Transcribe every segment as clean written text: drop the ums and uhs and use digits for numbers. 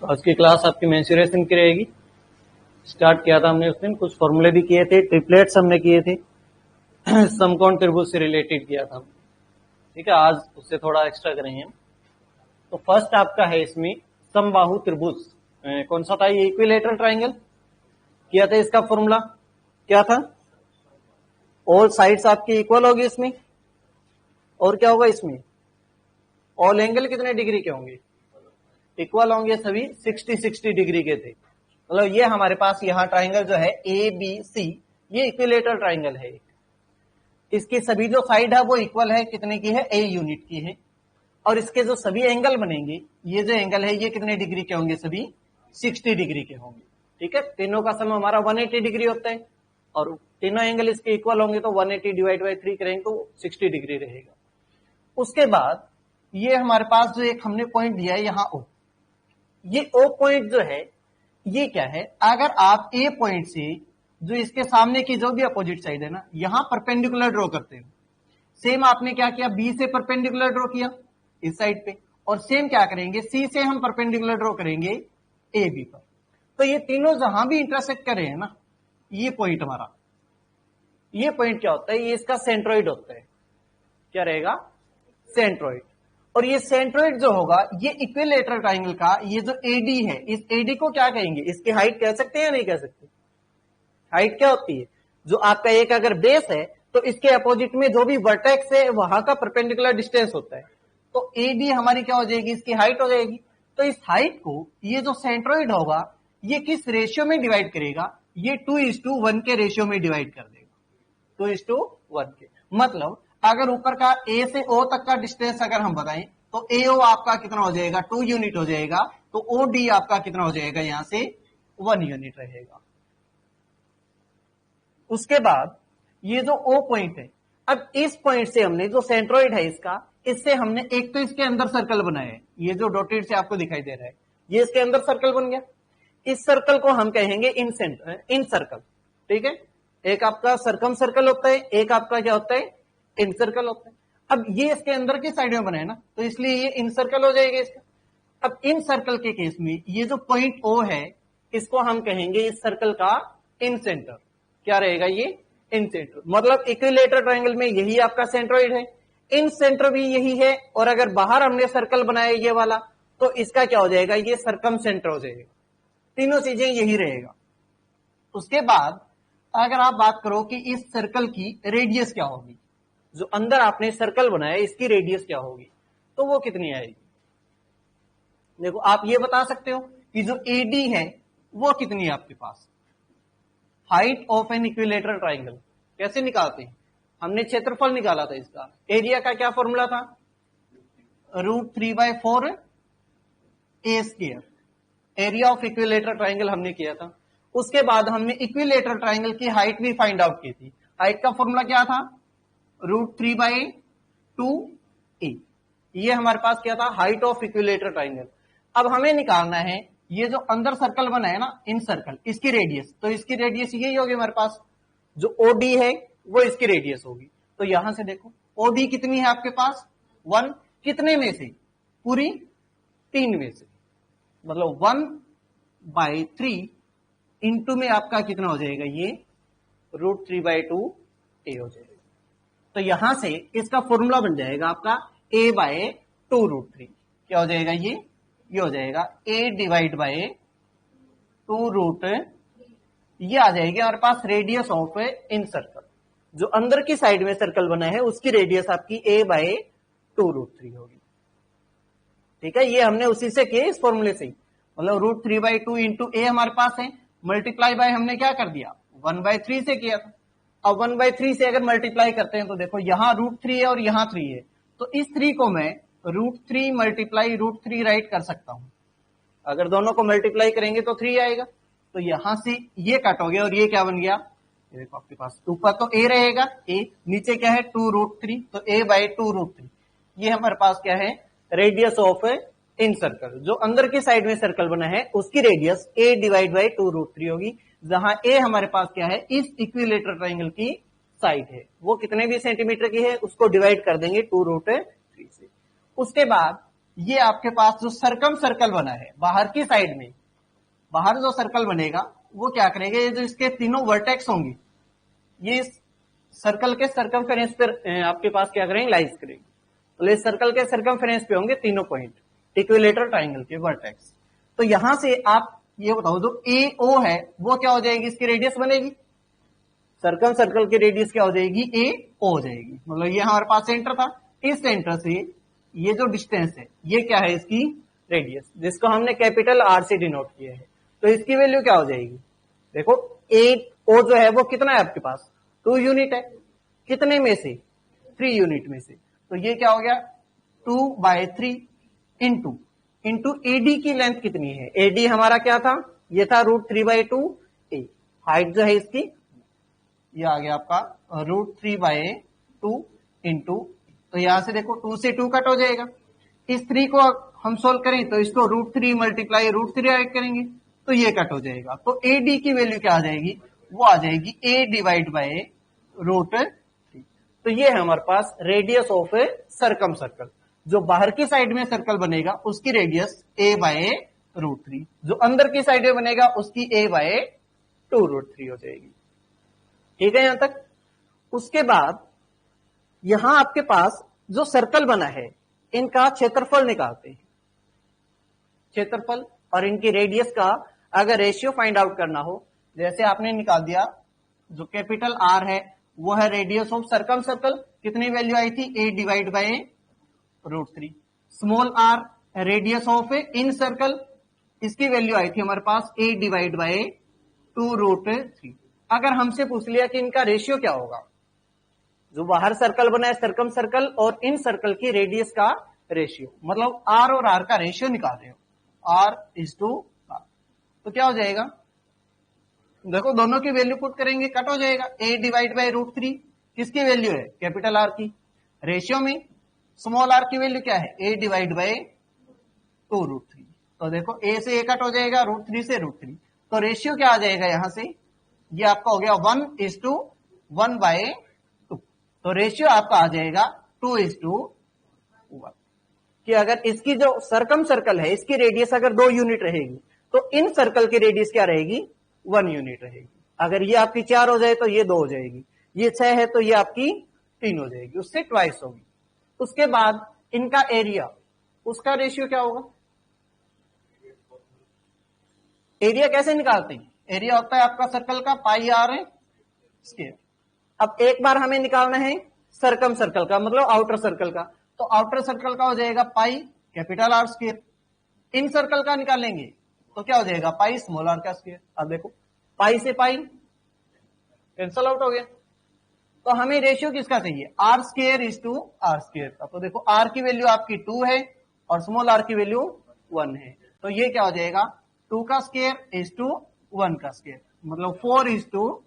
आज की क्लास आपकी मेंसुरेशन की रहेगी। स्टार्ट किया था हमने उस दिन, कुछ फॉर्मूले भी किए थे, ट्रिपलेट्स हमने किए थे, समकोण त्रिभुज से रिलेटेड किया था। ठीक है, आज उससे थोड़ा एक्स्ट्रा करेंगे हम। तो फर्स्ट आपका है इसमें समबाहु त्रिभुज। कौन सा था ये? इक्विलेटरल ट्राइंगल किया था। इसका फॉर्मूला क्या था? ऑल साइड्स आपकी इक्वल होगी इसमें, और क्या होगा इसमें? ऑल एंगल कितने डिग्री के होंगे? इक्वल होंगे, सभी 60-60 डिग्री के थे। मतलब ये हमारे पास यहाँ ट्राइंगल जो है ए बी सी, ये इक्विलेटरल ट्राइंगल है। इसकी सभी जो साइड है वो इक्वल है, कितने की है? ए यूनिट की है। और इसके जो सभी एंगल बनेंगे, ये जो एंगल है ये कितने डिग्री के होंगे? सभी 60 डिग्री के होंगे। ठीक है, तीनों का सम हमारा 180 डिग्री होता है, और तीनों एंगल इसके इक्वल होंगे तो 180 डिवाइड बाई 3 करेंगे तो 60 डिग्री रहेगा। उसके बाद ये हमारे पास जो एक हमने पॉइंट दिया है यहाँ ओ, ये ओ पॉइंट जो है ये क्या है? अगर आप ए पॉइंट से जो इसके सामने की जो भी अपोजिट साइड है ना, यहां परपेंडिकुलर ड्रॉ करते हो, सेम आपने क्या किया? बी से परपेंडिकुलर ड्रॉ किया इस साइड पे, और सेम क्या करेंगे? सी से हम परपेंडिकुलर ड्रॉ करेंगे ए बी पर। तो ये तीनों जहां भी इंटरसेक्ट कर रहे हैं ना, ये पॉइंट हमारा, ये पॉइंट क्या होता है? ये इसका सेंट्रोइड होता है। क्या रहेगा? सेंट्रोइड। और ये सेंट्रोइड जो होगा ये इक्विलेटरल ट्राइंगल का, ये जो एडी है, इस एडी को क्या कहेंगे? इसकी हाइट कह सकते हैं या नहीं कह सकते? हाइट क्या होती है? जो आपका एक अगर बेस है तो इसके अपोजिट में जो भी वर्टेक्स है वहां का परपेंडिकुलर डिस्टेंस होता है। तो एडी हमारी क्या हो जाएगी? इसकी हाइट हो जाएगी। तो इस हाइट को ये जो सेंट्रोइड होगा ये किस रेशियो में डिवाइड करेगा? ये 2:1 के रेशियो में डिवाइड कर देगा। 2:1 के। मतलब अगर ऊपर का ए से ओ तक का डिस्टेंस अगर हम बताएं तो ए ओ आपका कितना हो जाएगा? 2 यूनिट हो जाएगा। तो ओ डी आपका कितना हो जाएगा? यहां से 1 यूनिट रहेगा। उसके बाद ये जो ओ पॉइंट है, अब इस पॉइंट से हमने जो सेंट्रोइड है इसका, इससे हमने एक तो इसके अंदर सर्कल बनाया है, ये जो डॉटेड से आपको दिखाई दे रहा है ये इसके अंदर सर्कल बन गया। इस सर्कल को हम कहेंगे इन सर्कल। ठीक है, एक आपका सर्कम सर्कल होता है, एक आपका क्या होता है? इन सर्कल होता है। अब ये इसके अंदर की साइड में बना है ना, तो इसलिए ये इन सर्कल हो जाएगा इसका। अब इन सर्कल के केस में ये जो पॉइंट ओ है इसको हम कहेंगे इस सर्कल का इन सेंटर। क्या रहेगा ये? इन सेंटर। मतलब इक्विलेटरल ट्राइंगल में यही आपका सेंट्रोइड है, इन सेंटर भी यही है, और अगर बाहर हमने सर्कल बनाया ये वाला तो इसका क्या हो जाएगा? ये सर्कम सेंटर हो जाएगा। तीनों चीजें यही रहेगा। उसके बाद अगर आप बात करो कि इस सर्कल की रेडियस क्या होगी, जो अंदर आपने सर्कल बनाया इसकी रेडियस क्या होगी, तो वो कितनी आएगी? देखो आप ये बता सकते हो कि जो एडी है वो कितनी है आपके पास? Height of an equilateral triangle कैसे निकालते हैं? हमने क्षेत्रफल निकाला था इसका। एरिया का क्या फॉर्मूला था? √3/4 a square. Area of equilateral triangle हमने किया था। उसके बाद हमने इक्विलेटरल ट्राइंगल की हाइट भी फाइंड आउट की थी। हाइट का फॉर्मूला क्या था? √3/2a। ये हमारे पास क्या था? Height of equilateral triangle. अब हमें निकालना है ये जो अंदर सर्कल बना है ना, इन सर्कल, इसकी रेडियस। तो इसकी रेडियस यही होगी हमारे पास, जो ओडी है वो इसकी रेडियस होगी। तो यहां से देखो ओडी कितनी है आपके पास? 1। कितने में से? पूरी 3 में से। मतलब 1/3 इंटू में आपका कितना हो जाएगा? ये √3/2a हो जाएगा। तो यहां से इसका फॉर्मूला बन जाएगा आपका a/2√3। क्या हो जाएगा? ये हो जाएगा a डिवाइड बाय 2√, ये आ जाएगी हमारे पास रेडियस ऑफ इन सर्कल। जो अंदर की साइड में सर्कल बना है उसकी रेडियस आपकी a/2√3 होगी। ठीक है, ये हमने उसी से किए, इस फॉर्मूले से ही। मतलब √3/2 इंटू ए हमारे पास है, मल्टीप्लाई बाय हमने क्या कर दिया? 1/3 से किया था। अब 1/3 से अगर मल्टीप्लाई करते हैं तो देखो यहाँ √3 है और यहाँ 3 है, तो इस 3 को मैं √3 मल्टीप्लाई √3 राइट कर सकता हूं। अगर दोनों को मल्टीप्लाई करेंगे तो 3 आएगा। तो यहां से ये कट हो गया और ये क्या बन गया? ये देखो आपके पास ऊपर तो a रहेगा, a, नीचे क्या है? 2√3, तो a/2√3। ये हमारे पास क्या है? Radius of in circle. जो अंदर की साइड में सर्कल बना है उसकी रेडियस a डिवाइड बाई 2√3 होगी, जहां a हमारे पास क्या है? इस इक्विलेटरल ट्राइंगल की साइड है। वो कितने भी सेंटीमीटर की है उसको डिवाइड कर देंगे 2√3 से। उसके बाद ये आपके पास जो सरकम सर्कल बना है बाहर की साइड में, बाहर जो सर्कल बनेगा वो क्या करेगा, ये जो इसके तीनों वर्टेक्स होंगे ये सर्कल के सरकमफेरेंस पर आपके पास क्या करेंगे, लाइज करेंगे। तो इस सर्कल के सरकमफेरेंस पे होंगे तीनों पॉइंट, इक्विलेटरल ट्राइंगल के वर्टेक्स। तो यहां से आप ये बताओ जो ए ओ है वो क्या हो जाएगी, इसकी रेडियस बनेगी, सर्कल सर्कल की रेडियस क्या हो जाएगी, ए ओ हो जाएगी। मतलब ये हमारे पास सेंटर था, इस सेंटर से ये जो डिस्टेंस है ये क्या है, इसकी रेडियस, जिसको हमने कैपिटल आर से डिनोट किया है। तो इसकी वैल्यू क्या हो जाएगी, देखो ए ओ जो है वो कितना है आपके पास, 2 यूनिट है, कितने में से, 3 यूनिट में से। तो ये क्या हो गया 2/3 इंटू एडी की लेंथ कितनी है, एडी हमारा क्या था, ये था √3/2 ए, हाइट जो है इसकी ये आ गया आपका √3/2 इंटू, तो यहां से देखो 2 से 2 कट हो जाएगा, इस 3 को हम सोल्व करें तो इसको √3 मल्टीप्लाई √3 ऐड करेंगे तो ये कट हो जाएगा। तो ए डी की वैल्यू क्या आ जाएगी, वो आ जाएगी a डिवाइड बाय √3। तो ये है हमारे पास radius of a circum circle, जो बाहर की साइड में सर्कल बनेगा उसकी रेडियस a/√3, जो अंदर की साइड में बनेगा उसकी a/2√3 हो जाएगी। ठीक है यहां तक। उसके बाद यहां आपके पास जो सर्कल बना है इनका क्षेत्रफल निकालते हैं, क्षेत्रफल और इनकी रेडियस का अगर रेशियो फाइंड आउट करना हो, जैसे आपने निकाल दिया जो कैपिटल आर है वो है रेडियस ऑफ सर्कम सर्कल, कितनी वैल्यू आई थी, a divide by √3। Small R radius of in circle, इसकी वैल्यू आई थी हमारे पास a डिवाइड बाय 2√3। अगर हमसे पूछ लिया कि इनका रेशियो क्या होगा, जो बाहर सर्कल बना है सर्कम सर्कल और इन सर्कल की रेडियस का रेशियो, मतलब आर और आर का रेशियो निकाल रहे हो, r/r, तो क्या हो जाएगा, देखो दोनों की वैल्यू पुट करेंगे कट हो जाएगा, a डिवाइड बाय √3 किसकी वैल्यू है, कैपिटल आर की, रेशियो में स्मॉल आर की वैल्यू क्या है, a डिवाइड बाय 2√3। तो देखो a से a कट हो जाएगा, √3 से √3, तो रेशियो क्या आ जाएगा यहां से, ये आपका हो गया 1:1/2। तो रेशियो आपका आ जाएगा 2:1, कि अगर इसकी जो सर्कम सर्कल है इसकी रेडियस अगर 2 यूनिट रहेगी तो इन सर्कल की रेडियस क्या रहेगी, 1 यूनिट रहेगी। अगर ये आपकी 4 हो जाए तो ये 2 हो जाएगी, ये 6 है तो ये आपकी 3 हो जाएगी, उससे ट्वाइस होगी। उसके बाद इनका एरिया, उसका रेशियो क्या होगा, एरिया कैसे निकालते हैं, एरिया होता है आपका सर्कल का πr स्क्वायर। अब एक बार हमें निकालना है सर्कम सर्कल का, मतलब आउटर सर्कल का, तो आउटर सर्कल का हो जाएगा पाई कैपिटल आर स्क्वायर, इन सर्कल का निकालेंगे तो क्या हो जाएगा पाई स्मॉल आर का स्क्वायर। अब देखो पाई से पाई कैंसल आउट हो गया, तो हमें रेशियो किसका चाहिए, R square is to R square का। तो देखो आर की वैल्यू आपकी 2 है और स्मॉल आर की वैल्यू 1 है, तो ये क्या हो जाएगा 2 का स्क्वायर इज टू 1 का स्क्वायर, मतलब 4:1।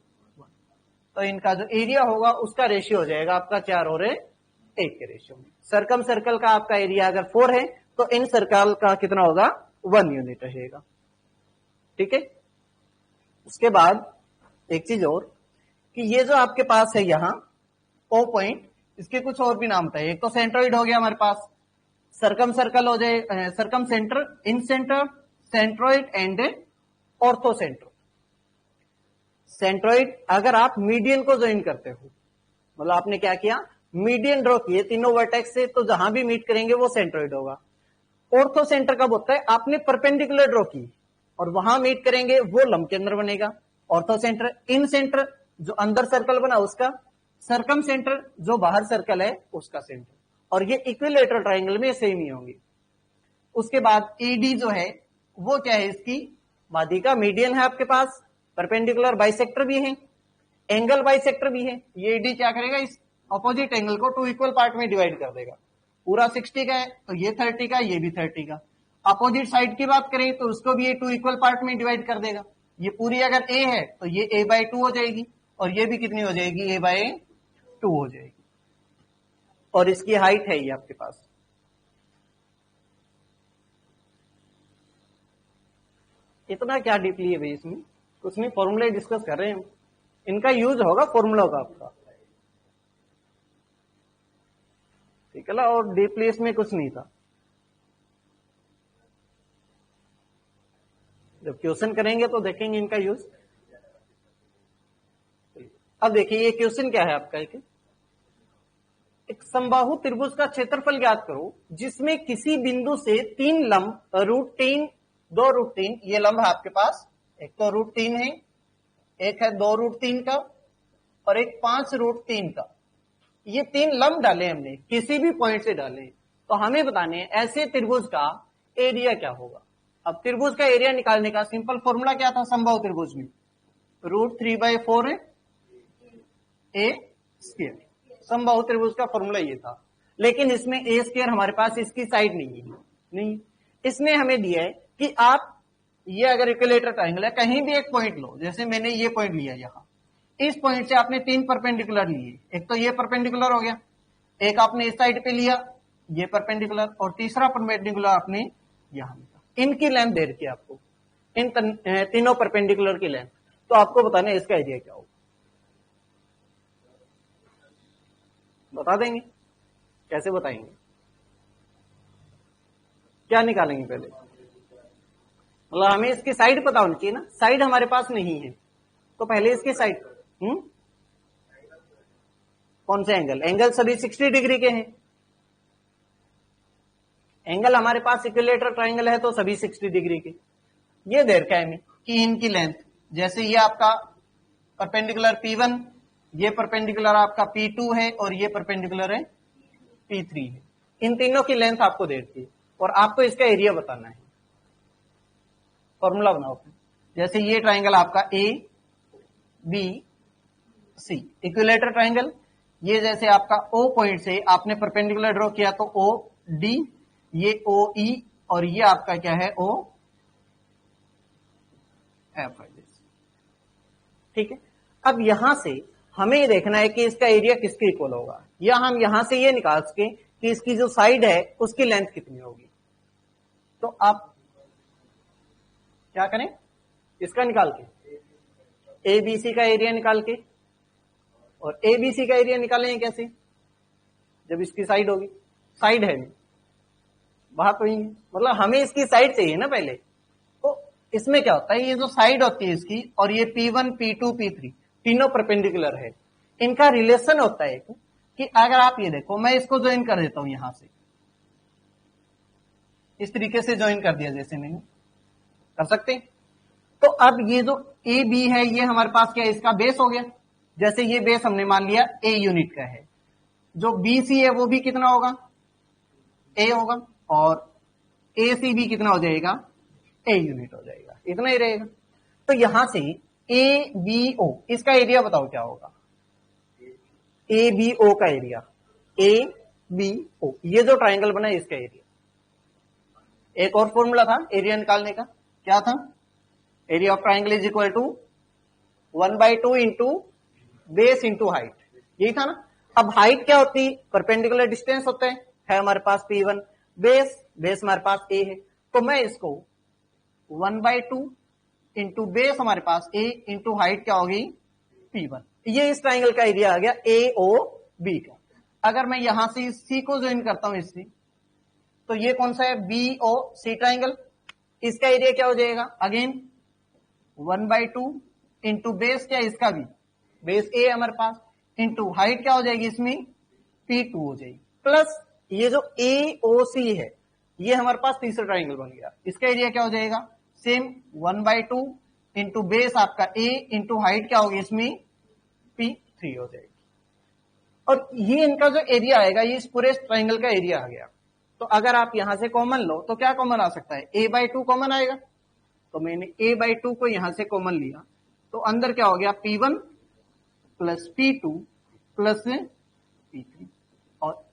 तो इनका जो एरिया होगा उसका रेशियो हो जाएगा आपका 4 और 1 के रेशियो में। सर्कम सर्कल का आपका एरिया अगर 4 है तो इन सर्कल का कितना होगा, 1 यूनिट रहेगा। ठीक है। उसके बाद एक चीज और कि ये जो आपके पास है यहाँ ओ पॉइंट, इसके कुछ और भी नाम होता है, एक तो सेंट्रोइड हो गया हमारे पास, सर्कम सर्कल हो जाए, circum centre, in centre, centroid and ortho centre. Centroid अगर आप मीडियन को ज्वाइन करते हो, मतलब आपने क्या किया, मीडियन ड्रॉ किए तीनों वर्टेक्स से, तो जहां भी मीट करेंगे वो सेंट्रोइड होगा। ऑर्थो सेंटर कब होता है, आपने परपेंडिकुलर ड्रॉ की और वहां मीट करेंगे वो लंब के अंदर बनेगा ऑर्थो सेंटर। इन सेंटर जो अंदर सर्कल बना उसका, सर्कम सेंटर जो बाहर सर्कल है उसका सेंटर, और ये इक्विलेटरल ट्राइंगल में सेम ही होंगे। उसके बाद एडी जो है वो क्या है, इसकी बादी का मीडियन है आपके पास, परपेंडिकुलर बाइसेक्टर भी है, एंगल बाइसेक्टर भी है। ये एडी क्या करेगा, इस अपोजिट एंगल को 2 इक्वल पार्ट में डिवाइड कर देगा, पूरा 60 का है तो ये 30 का, ये भी 30 का। अपोजिट साइड की बात करें तो उसको भी ये 2 इक्वल पार्ट में डिवाइड कर देगा। ये पूरी अगर a है तो ये a/2 हो जाएगी, और ये भी कितनी हो जाएगी, a/2 हो जाएगी। और इसकी हाइट है ये आपके पास, इतना क्या डीपली है भाई, इसमें कुछ नहीं, फॉर्मूले डिस्कस कर रहे हैं हम, इनका यूज होगा फॉर्मूला का आपका, ठीक है ना, और डीपली इसमें कुछ नहीं था। क्वेश्चन करेंगे तो देखेंगे इनका यूज। अब देखिए ये क्वेश्चन क्या है आपका, एक समबाहु त्रिभुज का क्षेत्रफल ज्ञात करो जिसमें किसी बिंदु से 3 लंब √3, 2√3 ये लंब है आपके पास, एक तो √3 है, एक है 2√3 का और एक 5√3 का। ये 3 लंब डाले हमने, किसी भी पॉइंट से डाले, तो हमें बताने ऐसे त्रिभुज का एरिया क्या होगा। अब त्रिभुज का एरिया निकालने का सिंपल फॉर्मूला क्या था समबाहु त्रिभुज में, √3/4 ए स्क्वायर। समबाहु त्रिभुज का फॉर्मूला ये था, लेकिन इसमें ए स्क्वायर हमारे पास इसकी साइड नहीं है, नहीं। इसने हमें दिया है कि आप ये अगर इक्विलेटरल ट्रायंगल है, कहीं भी एक पॉइंट लो, जैसे मैंने ये पॉइंट लिया यहां, इस पॉइंट से आपने 3 परपेंडिकुलर लिए, एक तो ये परपेंडिकुलर हो गया, एक आपने इस साइड पे लिया ये परपेंडिकुलर, और तीसरा परपेंडिकुलर आपने यहां लिया। इनकी लेंथ दे रखी है आपको, इन तीनों परपेंडिकुलर की लेंथ, तो आपको बताना है इसका एरिया क्या होगा। बता देंगे, कैसे बताएंगे, क्या निकालेंगे पहले, मतलब हमें इसकी साइड पता होनी चाहिए ना, साइड हमारे पास नहीं है, तो पहले इसकी साइड, कौन से एंगल, एंगल सभी 60 डिग्री के हैं, एंगल हमारे पास इक्विलेटरल ट्रायंगल है तो सभी 60 डिग्री के। ये दे रखा है हमें कि इनकी लेंथ, जैसे ये आपका परपेंडिकुलर P1, ये परपेंडिकुलर आपका P2 है और ये परपेंडिकुलर है P3 है, इन तीनों की लेंथ आपको दे रखी है और आपको इसका एरिया बताना है। फॉर्मूला बनाओ, जैसे ये ट्रायंगल आपका A B C equilateral triangle, ये जैसे आपका O पॉइंट से आपने परपेंडिकुलर ड्रॉ किया तो O D, ये O E और ये आपका क्या है O F, ठीक है। अब यहां से हमें ये देखना है कि इसका एरिया किसके इक्वल होगा, या हम यहां से ये निकाल सके कि इसकी जो साइड है उसकी लेंथ कितनी होगी। तो आप क्या करें, इसका निकाल के ABC का एरिया निकाल के, और ABC का एरिया निकालेंगे कैसे, जब इसकी साइड होगी, साइड है नहीं, बात हुई, मतलब हमें इसकी साइड चाहिए ना पहले। तो इसमें क्या होता है, ये जो साइड होती है इसकी और ये P1 P2 P3 तीनों परपेंडिकुलर है, इनका रिलेशन होता है कि अगर आप ये देखो, मैं इसको ज्वाइन कर देता हूं यहां से, इस तरीके से ज्वाइन कर दिया जैसे मैंने, कर सकते हैं। तो अब ये जो ए बी है ये हमारे पास क्या है, इसका बेस हो गया, जैसे ये बेस हमने मान लिया ए यूनिट का है, जो बी सी है वो भी कितना होगा, ए होगा, और ए सी भी कितना हो जाएगा, ए यूनिट हो जाएगा, इतना ही रहेगा। तो यहां से ए बी ओ, इसका एरिया बताओ क्या होगा, ए बी ओ का एरिया, ए बी ओ ये जो ट्राइंगल बना है इसका एरिया। एक और फॉर्मूला था एरिया निकालने का, क्या था, area of triangle is equal to 1/2 into base into height, यही था ना। अब हाइट क्या होती है, परपेंडिकुलर डिस्टेंस होता है हमारे पास P1, बेस हमारे पास A है, तो मैं इसको 1/2 इंटू बेस हमारे पास A इंटू हाइट क्या होगी P1, ये इस ट्राइंगल का एरिया आ गया AOB का। अगर मैं यहां से C को ज्वाइन करता हूं इससे, तो ये कौन सा है, BOC ट्राइंगल, इसका एरिया क्या हो जाएगा, अगेन 1/2 इंटू बेस क्या इसका भी, बेस A हमारे पास, इंटू हाइट क्या हो जाएगी इसमें P2 हो जाएगी, प्लस ये जो AOC है ये हमारे पास तीसरा ट्राइंगल बन गया, इसका एरिया क्या हो जाएगा, सेम 1/2 इंटू बेस आपका A इंटू हाइट क्या होगी इसमें P3 हो जाएगी। और ये इनका जो एरिया आएगा ये इस पूरे ट्राइंगल का एरिया आ गया। तो अगर आप यहां से कॉमन लो तो क्या कॉमन आ सकता है, A/2 कॉमन आएगा, तो मैंने A/2 को यहां से कॉमन लिया, तो अंदर क्या हो गया P1 plus P2 plus P3, और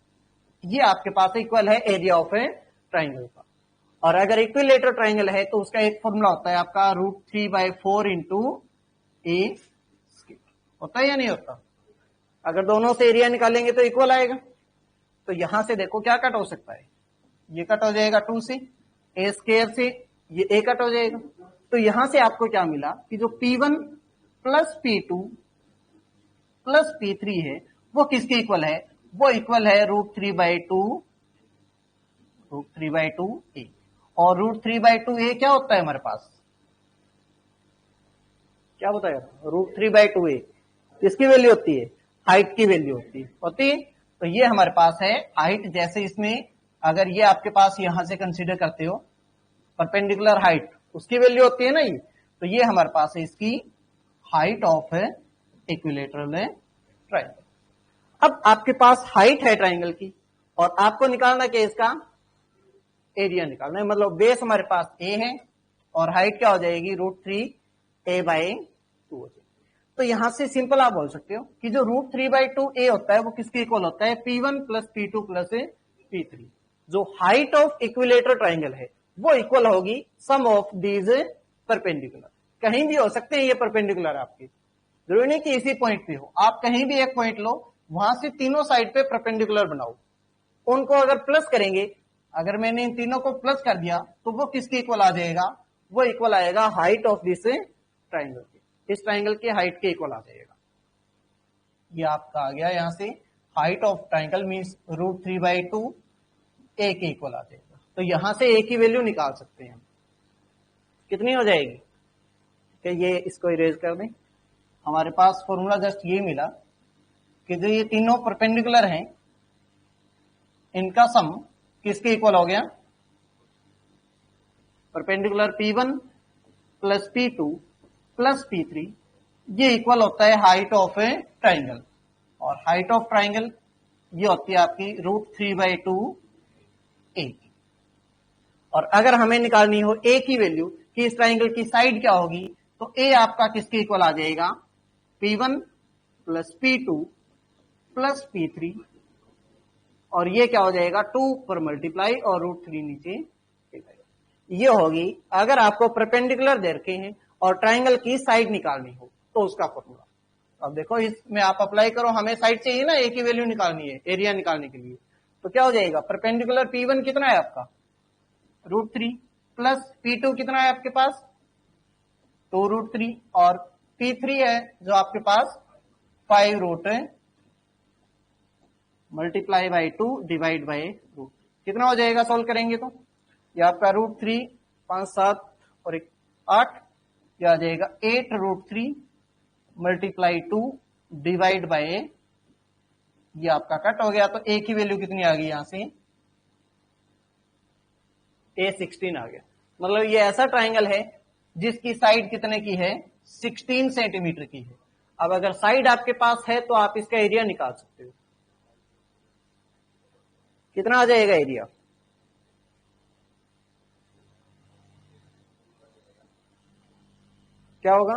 ये आपके पास इक्वल है एरिया ऑफ ए ट्राइंगल का। और अगर इक्विलेटरल ट्राइंगल है तो उसका एक फॉर्मूला होता है आपका √3/4 इंटू ए स्क्वायर, होता है या नहीं होता, अगर दोनों से एरिया निकालेंगे तो इक्वल आएगा। तो यहां से देखो क्या कट हो सकता है, ये कट हो जाएगा 2 से, ए स्क्वायर से ये ए कट हो जाएगा। तो यहां से आपको क्या मिला कि जो P1 plus P2 plus P3 है वो किसके इक्वल है, वो इक्वल है √3/2 ए, और √3/2 ए क्या होता है हमारे पास, क्या बताया था, √3/2a किसकी वैल्यू होती है, हाइट की वैल्यू होती है। तो ये हमारे पास है हाइट, जैसे इसमें अगर ये आपके पास यहां से कंसीडर करते हो परपेंडिकुलर हाइट, उसकी वैल्यू होती है ना ये, तो ये हमारे पास है इसकी हाइट ऑफ इक्विलेटरल ट्रायंगल। अब आपके पास हाइट है ट्रायंगल की और आपको निकालना क्या है, इसका एरिया निकालना है। मतलब बेस हमारे पास ए है और हाइट क्या हो जाएगी, √3a/2 हो जाएगी। तो यहां से सिंपल आप बोल सकते हो कि जो √3/2a होता है वो किसके इक्वल होता है, P1 + P2 + P3। जो हाइट ऑफ इक्विलेटरल ट्रायंगल है वो इक्वल होगी सम ऑफ दीज परपेंडिकुलर। कहीं भी हो सकते हैं ये परपेंडिकुलर आपकी, जरूरी नहीं कि इसी पॉइंट पे हो, आप कहीं भी एक पॉइंट लो, वहां से तीनों साइड पे परपेंडिकुलर बनाओ, उनको अगर प्लस करेंगे, अगर मैंने इन तीनों को प्लस कर दिया तो वो किसके इक्वल आ जाएगा, वो इक्वल आएगा हाइट ऑफ दिस ट्राइंगल के, इस ट्राइंगल के हाइट के इक्वल आ जाएगा। ये आपका आ गया यहां से हाइट ऑफ ट्राइंगल मींस √3/2 ए के इक्वल आ जाएगा। तो यहां से ए की वैल्यू निकाल सकते हैं, कितनी हो जाएगी, कि ये इसको इरेज कर दें। हमारे पास फॉर्मूला जस्ट ये मिला कि जो ये तीनों परपेंडिकुलर हैं इनका सम किसके इक्वल हो गया, परपेंडिकुलर P1 + P2 + P3, ये इक्वल होता है हाइट ऑफ ए ट्राइंगल। और हाइट ऑफ ट्राइंगल ये होती है आपकी √3/2a। और अगर हमें निकालनी हो a की वैल्यू कि इस ट्राइंगल की साइड क्या होगी, तो a आपका किसके इक्वल आ जाएगा, P1 + P2 + P3, और ये क्या हो जाएगा 2 पर मल्टीप्लाई और √3 नीचे, ये होगी अगर आपको परपेंडिकुलर दे रखे हैं और ट्राइंगल की साइड निकालनी हो तो उसका फॉर्मूला। अब देखो इसमें आप अप्लाई करो, हमें साइड चाहिए ना, ए की वैल्यू निकालनी है एरिया निकालने के लिए, तो क्या हो जाएगा, परपेंडिकुलर P1 कितना है आपका √3 प्लस P2 कितना है आपके पास 2√3 और P3 है जो आपके पास 5 मल्टीप्लाई बाई 2 डिवाइड बाई √, कितना हो जाएगा सोल्व करेंगे तो, ये आपका √3 5 7 और 1 8, यह आ जाएगा 8√3 मल्टीप्लाई 2 डिवाइड बाई, ये आपका कट हो गया। तो ए की वैल्यू कितनी आ गई, यहां से ए 16 आ गया। मतलब ये ऐसा ट्राइंगल है जिसकी साइड कितने की है, 16 सेंटीमीटर की है। अब अगर साइड आपके पास है तो आप इसका एरिया निकाल सकते हो, कितना आ जाएगा एरिया, क्या होगा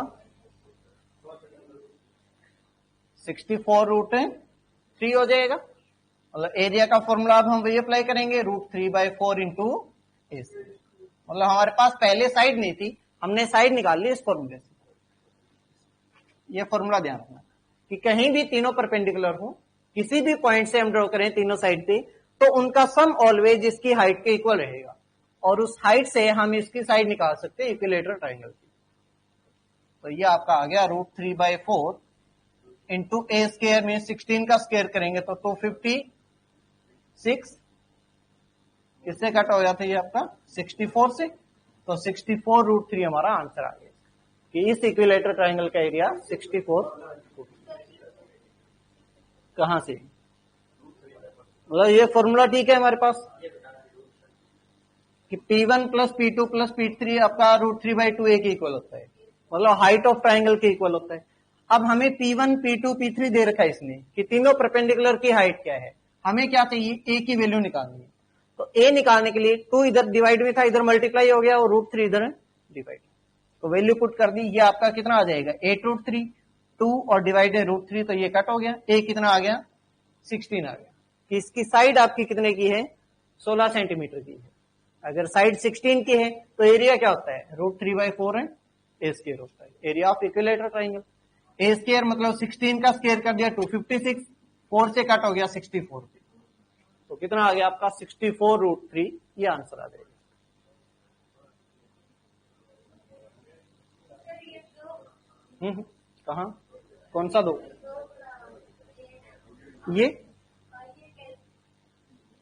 64√3 हो जाएगा। मतलब एरिया का फॉर्मूला अब हम वही अप्लाई करेंगे √3/4 इंटू एस। मतलब हमारे पास पहले साइड नहीं थी, हमने साइड निकाल ली इस फॉर्मूले से। ये फॉर्मूला ध्यान रखना कि कहीं भी तीनों परपेंडिकुलर हो, किसी भी पॉइंट से हम ड्रॉ करें तीनों साइड पे, तो उनका सम ऑलवेज इसकी हाइट के इक्वल रहेगा और उस हाइट से हम इसकी साइड निकाल सकते हैं इक्विलेटरल ट्राइंगल की। तो ये आपका आ गया √3/4 इंटू ए स्क्वायर में 16 का स्क्वायर करेंगे तो 256, किससे कट हो जाता है ये आपका 64 से, तो 64√3 हमारा आंसर आ गया कि इस इक्विलेटरल ट्राइंगल का एरिया 64। कहां से, मतलब ये फॉर्मूला ठीक है हमारे पास कि P1 + P2 + P3 आपका √3/2a के इक्वल होता है, मतलब हाइट ऑफ ट्राइंगल के इक्वल होता है। अब हमें P1 P2 P3 दे रखा है इसने कि तीनों परपेंडिकुलर की हाइट क्या है, हमें क्या चाहिए, a की वैल्यू निकालनी है। तो a निकालने के लिए 2 इधर डिवाइड में था, इधर मल्टीप्लाई हो गया और √3 इधर डिवाइड, तो वैल्यू पुट कर दी, ये आपका कितना आ जाएगा 8√3, 2 और डिवाइड है √3, तो ये कट हो गया, a कितना आ गया 16 आ गया। कि इसकी साइड आपकी कितने की है 16 सेंटीमीटर की है। अगर साइड 16 की है तो एरिया क्या होता है √3/4 है, ए स्क्वायर होता है area of equilateral triangle. A square मतलब 16 का स्क्वायर कर दिया 256, 4 से कट हो गया 64, तो कितना आ गया आपका 64√3, ये आंसर आ जाएगा। कहा, कौन सा दो,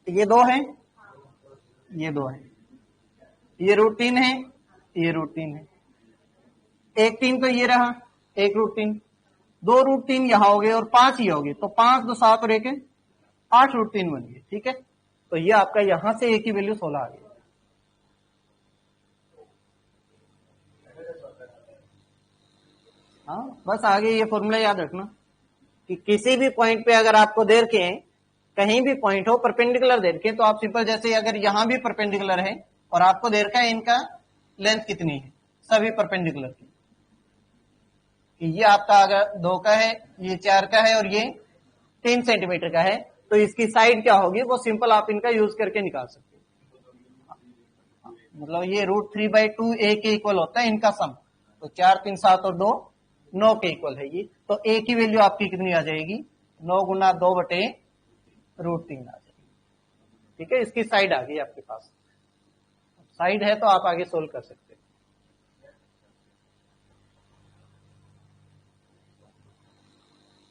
ये दो है, ये दो है, ये √3 है, ये √3 है, एक 3 तो ये रहा, 1√3, 2√3 यहाँ हो गए और 5 ही हो गए, तो 5 2 7 और 1 8√3 बन गए। ठीक है, तो ये आपका यहां से ए की वैल्यू 16 आ गई। हाँ, बस आगे ये फॉर्मूला याद रखना कि किसी भी पॉइंट पे अगर आपको दे रखे हैं, कहीं भी पॉइंट हो परपेंडिकुलर दे रखे, तो आप सिंपल जैसे अगर यहां भी परपेंडिकुलर है और आपको दे रखा है इनका लेंथ कितनी है, सभी परपेंडिकुलर की, कि ये आपका अगर 2 का है, ये 4 का है और ये 3 सेंटीमीटर का है, तो इसकी साइड क्या होगी वो सिंपल आप इनका यूज करके निकाल सकते हो। मतलब ये √3/2 ए के इक्वल होता है इनका सम, तो 4 3 7 और 2 9 के इक्वल है ये, तो ए की वैल्यू आपकी कितनी आ जाएगी, 9 गुना 2/√3 आ जाएगी। ठीक है, इसकी साइड आ गई आपके पास, साइड है तो आप आगे सोल्व कर सकते हैं।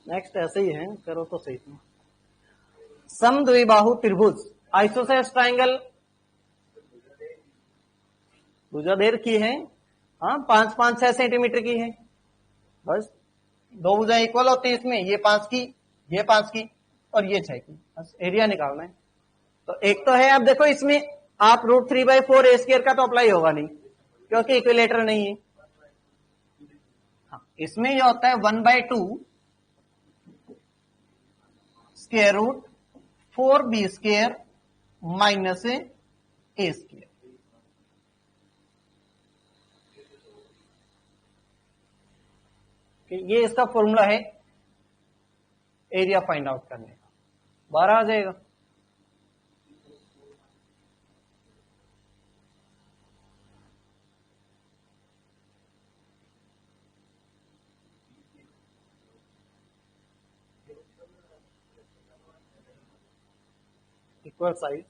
नेक्स्ट ऐसे ही है, करो तो सही में। समद्विबाहु त्रिभुज आइसोसेलेस ट्राइंगल, भुजा दे रखी है, हाँ 5 6 सेंटीमीटर की है, बस 2 भुजा इक्वल होती है इसमें, ये 5 की, ये 5 की और ये 6 की, बस एरिया निकालना है। तो एक तो है, अब देखो इसमें आप √3/4 ए स्क्वायर का तो अप्लाई होगा नहीं क्योंकि इक्विलेटर नहीं है। हाँ, इसमें ये होता है 1/2 square root 4b square minus ए स्क्वायर। ये इसका फॉर्मूला है एरिया फाइंड आउट करने का, 12 आ जाएगा। Equal side,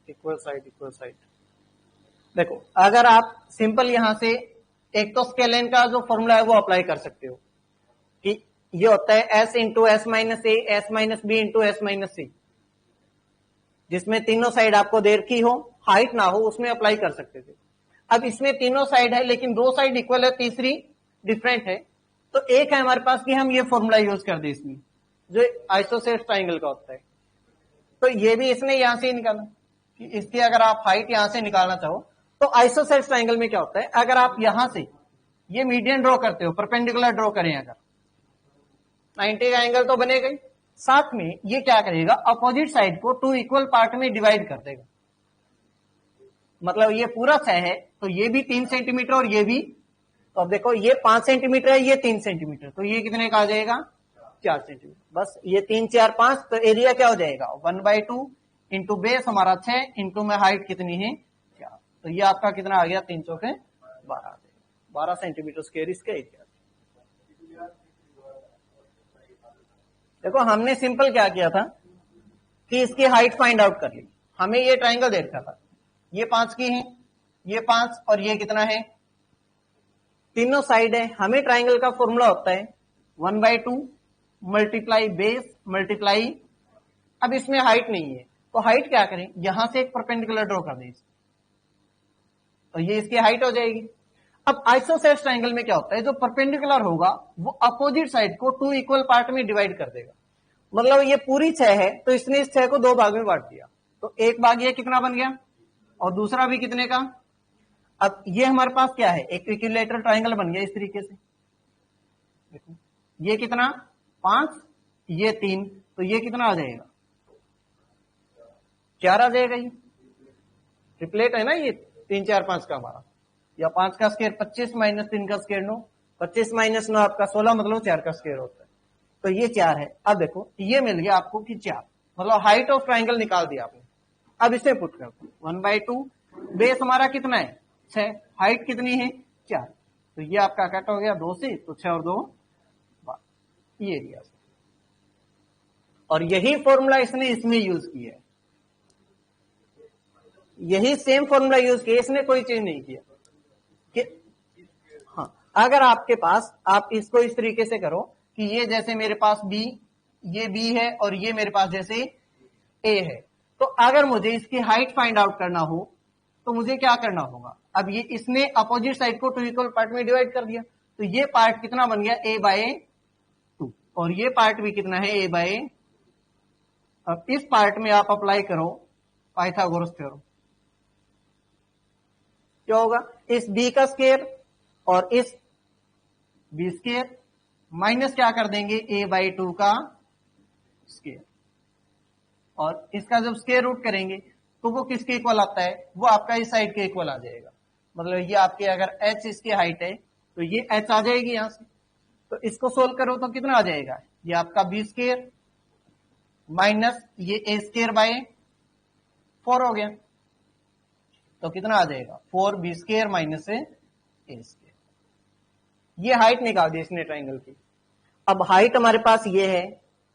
equal side, equal side. देखो अगर आप सिंपल यहां से एक तो स्केलेन का जो फॉर्मूला है वो अप्लाई कर सकते हो कि ये होता है s into S minus A S minus B into S minus c, जिसमें तीनों साइड आपको दे रखी हो, हाइट ना हो, उसमें अप्लाई कर सकते थे। अब इसमें तीनों साइड है लेकिन 2 साइड इक्वल है, तीसरी डिफरेंट है, तो एक है हमारे पास कि हम ये फॉर्मूला यूज कर दे इसमें जो आइसोसेलेस ट्राइंगल का होता है। तो ये भी इसने यहां से ही निकाला कि इसकी अगर आप हाइट यहां से निकालना चाहो, तो आइसोसेलेस ट्राइंगल में क्या होता है, अगर आप यहां से ये मीडियन ड्रॉ करते हो, परपेंडिकुलर ड्रॉ करें अगर, 90 का एंगल तो बनेगा ही, साथ में ये क्या करेगा, अपोजिट साइड को 2 इक्वल पार्ट में डिवाइड कर देगा। मतलब ये पूरा 6 है तो ये भी 3 सेंटीमीटर और ये भी, तो अब देखो ये 5 सेंटीमीटर है, ये 3 सेंटीमीटर, तो ये कितने का आ जाएगा, 4 सेंटीमीटर। बस ये 3 4 5, तो एरिया क्या हो जाएगा 1/2 इंटू बेस हमारा 6 इंटू में हाइट कितनी है 4, तो ये आपका कितना आ गया, 3 चौके 12 आ जाएगा, 12 सेंटीमीटर स्क्वायर इसका एरिया। देखो हमने सिंपल क्या किया था कि इसकी हाइट फाइंड आउट कर ली, हमें ये ट्राइंगल दे रखा था, ये 5 की है, ये 5 और ये कितना है, तीनों साइड है। हमें ट्राइंगल का फॉर्मूला होता है 1/2 मल्टीप्लाई बेस मल्टीप्लाई, अब इसमें हाइट नहीं है तो हाइट क्या करें, यहां से एक परपेंडिकुलर ड्रॉ कर दें, तो ये इसकी हाइट हो जाएगी। अब आइसोसेलेस ट्राइंगल में क्या होता है, जो परपेंडिकुलर होगा वो अपोजिट साइड को 2 इक्वल पार्ट में डिवाइड कर देगा। मतलब ये पूरी 6 है तो इसने इस 6 को 2 भाग में बांट दिया, तो एक भाग ये कितना बन गया और दूसरा भी कितने का। अब ये हमारे पास क्या है, एक इक्विलेटरल ट्राइंगल बन गया इस तरीके से, देखो ये कितना 5, ये 3, तो ये कितना आ जाएगा 4 आ जाएगा। ये ट्रिपलेट है ना, ये 3 4 5 का हमारा, या 5 का स्क्वायर 25 माइनस 3 का स्क्वायर 9, 25 माइनस 9 आपका 16, मतलब 4 का स्क्वायर होता है, तो ये 4 है। अब देखो ये मिल गया आपको कि 4, मतलब हाइट ऑफ ट्राइंगल निकाल दिया आपने। अब इसे पुट कर 1/2, बेस हमारा कितना है 6, हाइट कितनी है 4, तो ये आपका कट हो गया 2 से, तो 6 और 2 12, ये एरिया। और यही फॉर्मूला इसने इसमें यूज किया है, यही सेम फॉर्मूला यूज किया, इसने कोई चेंज नहीं किया कि हाँ, अगर आपके पास, आप इसको इस तरीके से करो कि ये जैसे मेरे पास बी, ये बी है और ये मेरे पास जैसे ए है, तो अगर मुझे इसकी हाइट फाइंड आउट करना हो तो तो मुझे क्या करना होगा, अब ये इसने अपोजिट साइड को 2 इक्वल पार्ट में डिवाइड कर दिया, तो ये पार्ट कितना बन गया a/2 और ये पार्ट भी कितना है a/। अब इस पार्ट में आप अप्लाई करो पाइथागोरस थ्योरम, क्या होगा, इस b का स्क्वायर और इस b स्क्वायर माइनस क्या कर देंगे a/2 का स्क्वायर, और इसका जब स्क्वायर रूट करेंगे तो वो किसके इक्वल आता है, वो आपका इस साइड के इक्वल आ जाएगा। मतलब ये आपके अगर h इसकी हाइट है तो ये h आ जाएगी यहां से, तो इसको सोल्व करो तो कितना आ जाएगा, ये आपका b स्क्वायर माइनस ये a स्क्वायर बाय 4 हो गया, तो कितना आ जाएगा 4b square minus a square. ये हाइट निकाल दी इसने ट्राइंगल की। अब हाइट हमारे पास ये है,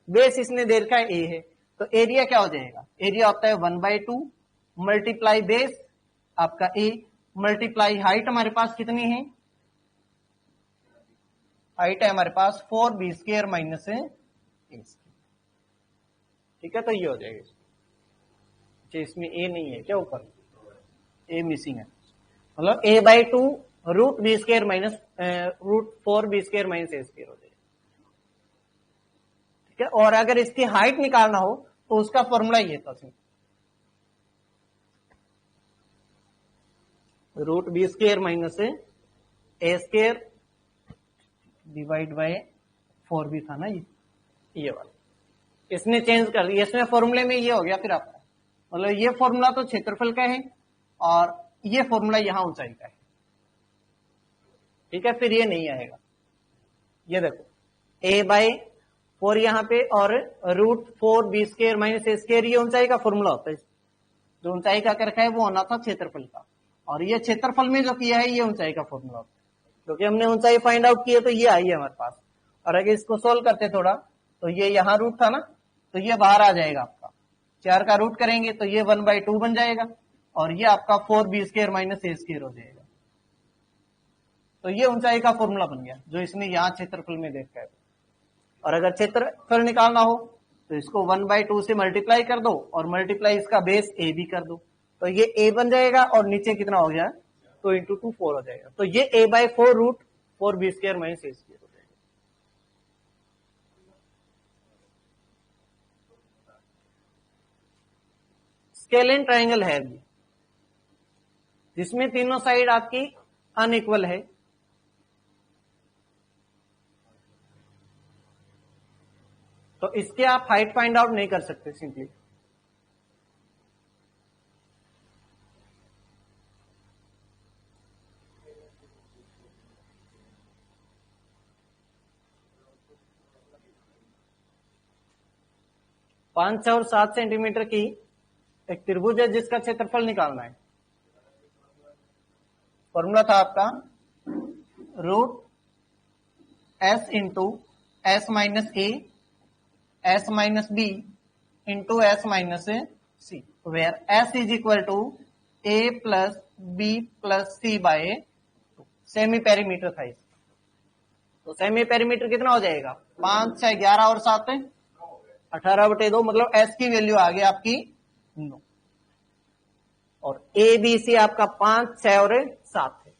बेस इसने दे रखा है a है, तो एरिया क्या हो जाएगा, एरिया होता है 1/2 मल्टीप्लाई बेस आपका a मल्टीप्लाई हाइट हमारे पास कितनी है, हाइट है हमारे पास 4b square minus a square. ठीक है, तो ये हो जाएगा। अच्छा इसमें a नहीं है क्या, ऊपर a मिसिंग है, मतलब a/2 root b square minus root 4b square minus a square हो जाएगा। ठीक है, और अगर इसकी हाइट निकालना हो तो उसका फॉर्मूला ये था, root B square minus A square divide by 4b था ना, ये वाला इसने चेंज कर दिया, इसमें फॉर्मूले में ये हो गया फिर आपका, मतलब ये फॉर्मूला तो क्षेत्रफल का है और ये फॉर्मूला यहां ऊंचाई का है। ठीक है, फिर ये नहीं आएगा, ये देखो a/4 यहां पे और रूट 4b स्क्वायर माइनस ए स्क्वायर, ये ऊंचाई का फॉर्मूला होता है, जो ऊंचाई का कर रखा है वो होना था क्षेत्रफल का, और ये क्षेत्रफल में जो किया है ये ऊंचाई का फॉर्मूला होता है, क्योंकि हमने ऊंचाई फाइंड आउट की है तो ये आई है हमारे पास। और अगर इसको सोल्व करते थोड़ा तो ये यहां रूट था ना, तो ये बाहर आ जाएगा आपका, 4 का रूट करेंगे तो ये 1/2 बन जाएगा और ये आपका 4b स्क्वायर माइनस ए स्क्वायर हो जाएगा। तो ये ऊंचाई का फॉर्मूला बन गया जो इसने यहां क्षेत्रफल में देखा है। और अगर क्षेत्रफल निकालना हो तो इसको 1/2 से मल्टीप्लाई कर दो और मल्टीप्लाई इसका बेस a भी कर दो, तो ये a बन जाएगा और नीचे कितना हो गया, तो इंटू 2 4 हो जाएगा, तो ये a/4 root 4b square minus ए स्क्वायर हो जाएगा। स्केलिन ट्राइंगल है जिसमें तीनों साइड आपकी अनइक्वल है, तो इसके आप हाइट फाइंड आउट नहीं कर सकते सिंपली। पांच और 7 सेंटीमीटर की एक त्रिभुज है जिसका क्षेत्रफल निकालना है। फॉर्मूला था आपका root s into S minus A S minus B into S minus C, where s is equal to a plus B plus C by 2। Semi perimeter था इसका, तो सेमी पेरीमीटर कितना हो जाएगा, 5 6 11 और 7 18/2, मतलब s की वैल्यू आ गई आपकी 9 और ए बी सी आपका 5 6 और 7 है,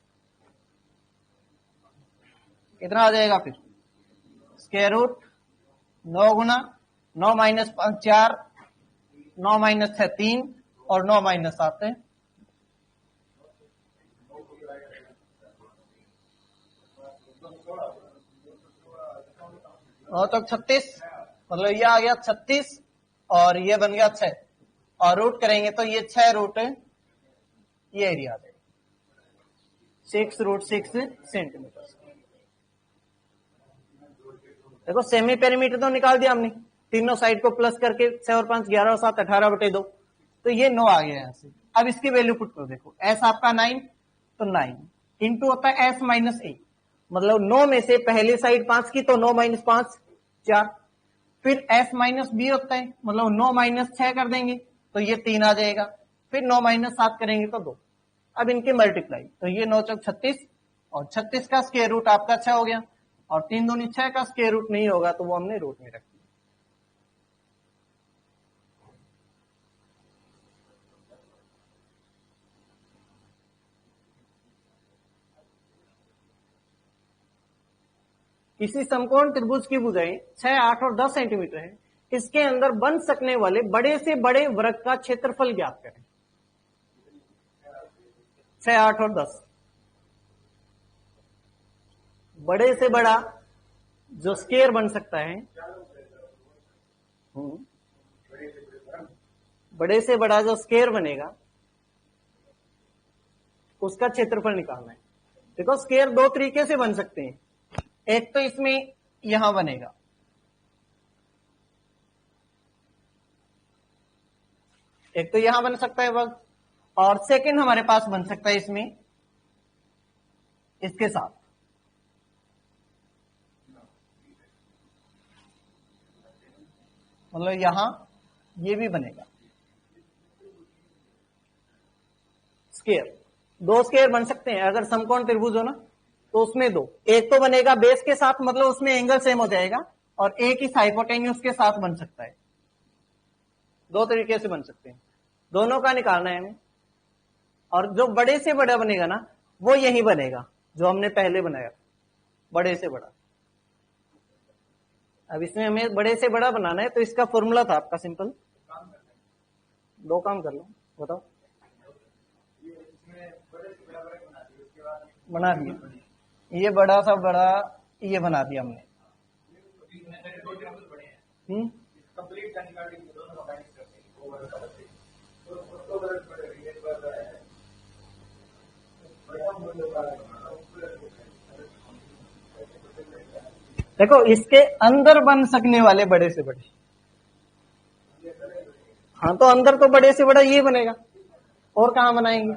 कितना आ जाएगा फिर स्क्वायर रूट 9 गुना 9 माइनस 5 4, 9 माइनस 6 3 और 9 माइनस 7 है, और तो 36, मतलब ये आ गया 36 और ये बन गया 6 और रूट करेंगे तो ये 6 रूट ये एरिया आ जाएगा 6√6 सेंटीमीटर। देखो सेमी पेरीमीटर तो निकाल दिया हमने, तीनों साइड को प्लस करके 6 और 5 11 और 7 18/2, तो ये 9 आ गया यहां से। अब इसकी वैल्यू पुट करो, देखो एस आपका 9, तो 9 इंटू होता है एस माइनस ए, मतलब 9 में से पहले साइड 5 की तो 9 माइनस 5 4, फिर एस माइनस बी होता है, मतलब 9 माइनस 6 कर देंगे तो ये 3 आ जाएगा, फिर 9 माइनस 7 करेंगे तो 2। अब इनके मल्टीप्लाई, तो ये 9 चौक 36 और 36 का स्क्वायर रूट आपका 6 हो गया, और 3 दूनी 6 का स्क्वायर रूट नहीं होगा तो वो हमने रूट में रख दिया। किसी समकोण त्रिभुज की भुजाएं 6, 8 और 10 सेंटीमीटर है, इसके अंदर बन सकने वाले बड़े से बड़े वृत्त का क्षेत्रफल ज्ञात करें। 6, 8 और 10, बड़े से बड़ा जो स्क्वायर बन सकता है, बड़े से बड़ा जो स्क्वायर बनेगा उसका क्षेत्रफल निकालना है। देखो स्क्वायर दो तरीके से बन सकते हैं, एक तो इसमें यहां बनेगा, एक तो यहां बन सकता है बस, और सेकंड हमारे पास बन सकता है इसमें इसके साथ। मतलब यहां ये भी बनेगा स्क्वायर, दो स्क्वायर बन सकते हैं अगर समकोण त्रिभुज हो ना, तो उसमें दो, एक तो बनेगा बेस के साथ, मतलब उसमें एंगल सेम हो जाएगा, और एक इस हाइपोटेन्यूज के साथ बन सकता है। दो तरीके से बन सकते हैं, दोनों का निकालना है हमें। और जो बड़े से बड़ा बनेगा ना, वो यही बनेगा जो हमने पहले बनाया, बड़े से बड़ा। अब इसमें हमें बड़े से बड़ा बनाना है, तो इसका फॉर्मूला था आपका सिंपल। दो काम कर लो, बताओ। बना दिया, ये बड़ा सा बड़ा ये बना दिया हमने। देखो इसके अंदर बन सकने वाले बड़े से बड़े, हाँ तो अंदर तो बड़े से बड़ा ये बनेगा, और कहां बनाएंगे?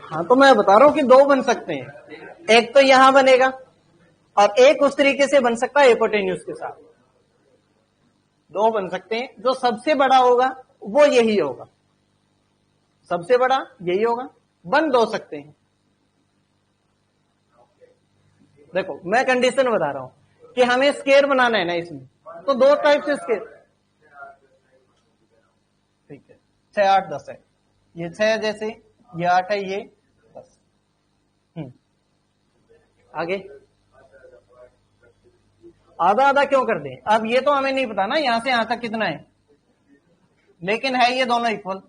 हाँ तो मैं बता रहा हूं कि दो बन सकते हैं, एक तो यहां बनेगा और एक उस तरीके से बन सकता है हाइपोटेन्यूज के साथ। दो बन सकते हैं, जो सबसे बड़ा होगा वो यही होगा, सबसे बड़ा यही होगा। बन दो सकते हैं। देखो मैं कंडीशन बता रहा हूं कि हमें स्क्वायर बनाना है ना इसमें, तो दो टाइप से स्क्वायर। ठीक है, 6, 8, 10 है, ये 6 जैसे, ये 8 है, ये 10। आगे आधा आधा क्यों कर दें? अब ये तो हमें नहीं पता ना यहां से यहां तक कितना है, लेकिन है ये दोनों इक्वल।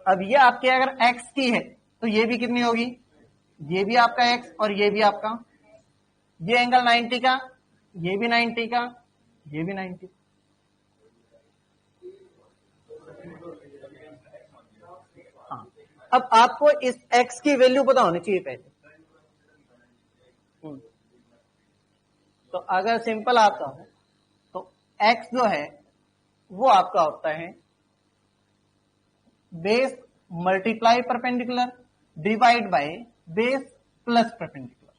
अब ये आपके अगर x की है तो ये भी कितनी होगी, ये भी आपका x और ये भी आपका, ये एंगल 90 का, ये भी 90 का, ये भी 90। हाँ, अब आपको इस x की वैल्यू पता होनी चाहिए पहले। तो अगर सिंपल आता हो तो x जो है वो आपका होता है base multiply perpendicular divide by base plus perpendicular.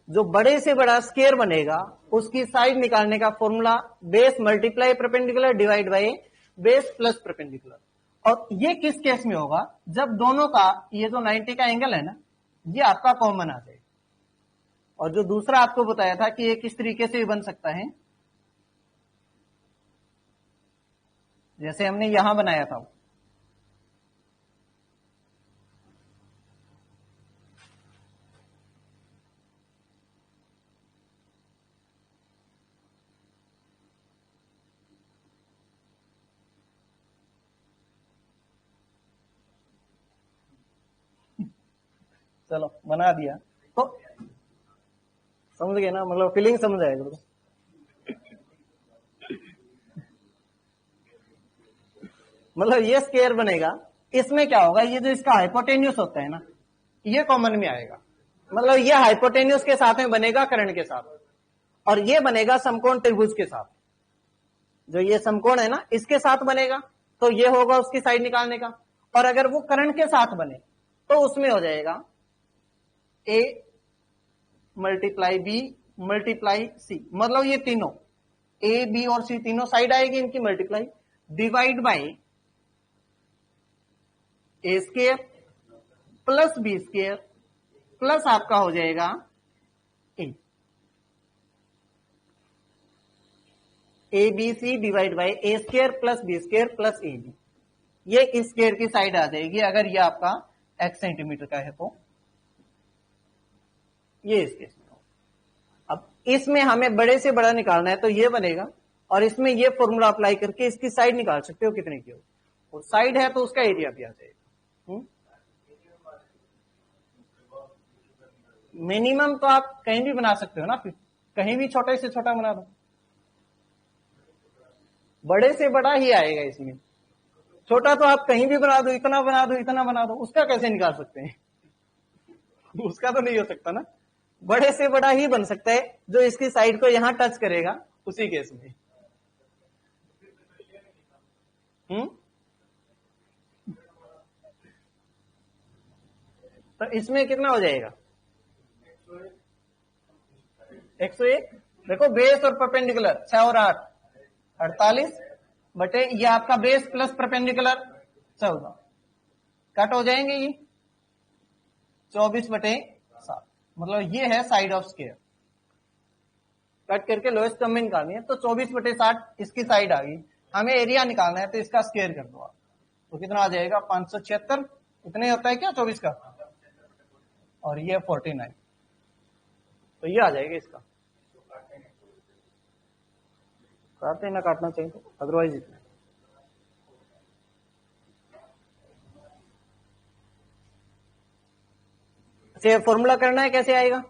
जो बड़े से बड़ा स्क्वायर बनेगा उसकी साइड निकालने का formula base multiply perpendicular divide by base plus perpendicular. और ये किस केस में होगा? जब दोनों का ये जो 90 का एंगल है ना, ये आपका कॉमन आ जाए। और जो दूसरा आपको बताया था कि ये किस तरीके से बन सकता है, जैसे हमने यहां बनाया था, चलो बना दिया तो समझ गए ना, मतलब फीलिंग समझ आएगा। मतलब ये स्क्वायर बनेगा, इसमें क्या होगा, ये जो इसका हाइपोटेन्यूस होता है ना, ये कॉमन में आएगा। मतलब ये हाइपोटेन्यूस के साथ में बनेगा कर्ण के साथ, और ये बनेगा समकोण त्रिभुज के साथ। जो ये समकोण है ना इसके साथ बनेगा, तो ये होगा उसकी साइड निकालने का। और अगर वो कर्ण के साथ बने तो उसमें हो जाएगा a multiply b multiply c। मतलब ये तीनों a b और c तीनों साइड आएगी इनकी multiply, divide by A square plus B square plus आपका हो जाएगा A B C divide by A square plus B square plus A B. ये इस स्क्वायर की साइड आ जाएगी अगर ये आपका x सेंटीमीटर का है तो ये इस केस में। अब इसमें हमें बड़े से बड़ा निकालना है तो ये बनेगा, और इसमें ये फॉर्मूला अप्लाई करके इसकी साइड निकाल सकते हो कितने की हो, और साइड है तो उसका एरिया भी आ जाएगा। मिनिमम तो आप कहीं भी बना सकते हो ना, फिर कहीं भी छोटे से छोटा बना दो, बड़े से बड़ा ही आएगा इसमें। छोटा तो आप कहीं भी बना दो, इतना बना दो, इतना बना दो, उसका कैसे निकाल सकते हैं? उसका तो नहीं हो सकता ना, बड़े से बड़ा ही बन सकता है जो इसकी साइड को यहां टच करेगा उसी केस में। तो इसमें कितना हो जाएगा 101। देखो बेस और परपेंडिकुलर 6 और 8 48 बटे ये आपका बेस प्लस परपेंडिकुलर 14, कट हो जाएंगे ये 24 बटे 7, मतलब ये है साइड ऑफ स्क्वायर। कट करके लोएस्ट कम में निकालनी है तो 24 बटे 60 इसकी साइड आ गई। हमें एरिया निकालना है तो इसका स्क्वायर कर दो आप, तो कितना आ जाएगा 576, इतने होता है क्या 24 का, और ये 49, तो ये आ जाएगा इसका। काटते ना काटना चाहिए तो, अदरवाइज इतना। अच्छा फॉर्मूला करना है, कैसे आएगा?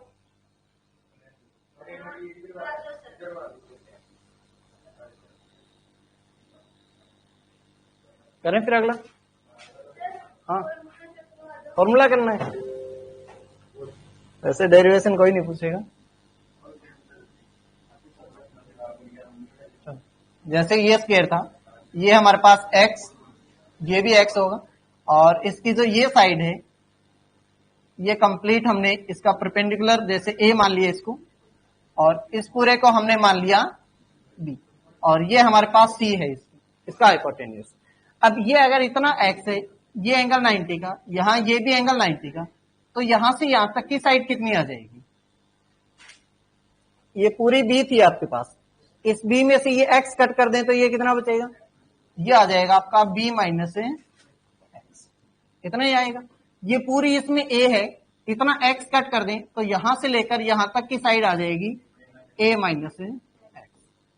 करें फिर अगला। हाँ फॉर्मूला करना है, वैसे डेरिवेशन कोई नहीं पूछेगा। जैसे ये स्क्वायर था, ये हमारे पास x, ये भी x होगा, और इसकी जो ये साइड है ये कंप्लीट हमने इसका परपेंडिकुलर जैसे a मान लिया इसको, और इस पूरे को हमने मान लिया b, और ये हमारे पास c है इसका हाइपोटेन्यूज। अब ये अगर इतना x है, ये एंगल 90 का, यहां ये भी एंगल 90 का, तो यहां से यहां तक की साइड कितनी आ जाएगी? ये पूरी b थी आपके पास, इस b में से ये x कट कर दें तो ये कितना बचेगा? ये आ जाएगा आपका b माइनस x, इतना ही आएगा। ये पूरी इसमें a है, इतना x कट कर दें तो यहां से लेकर यहां तक की साइड आ जाएगी a माइनस x,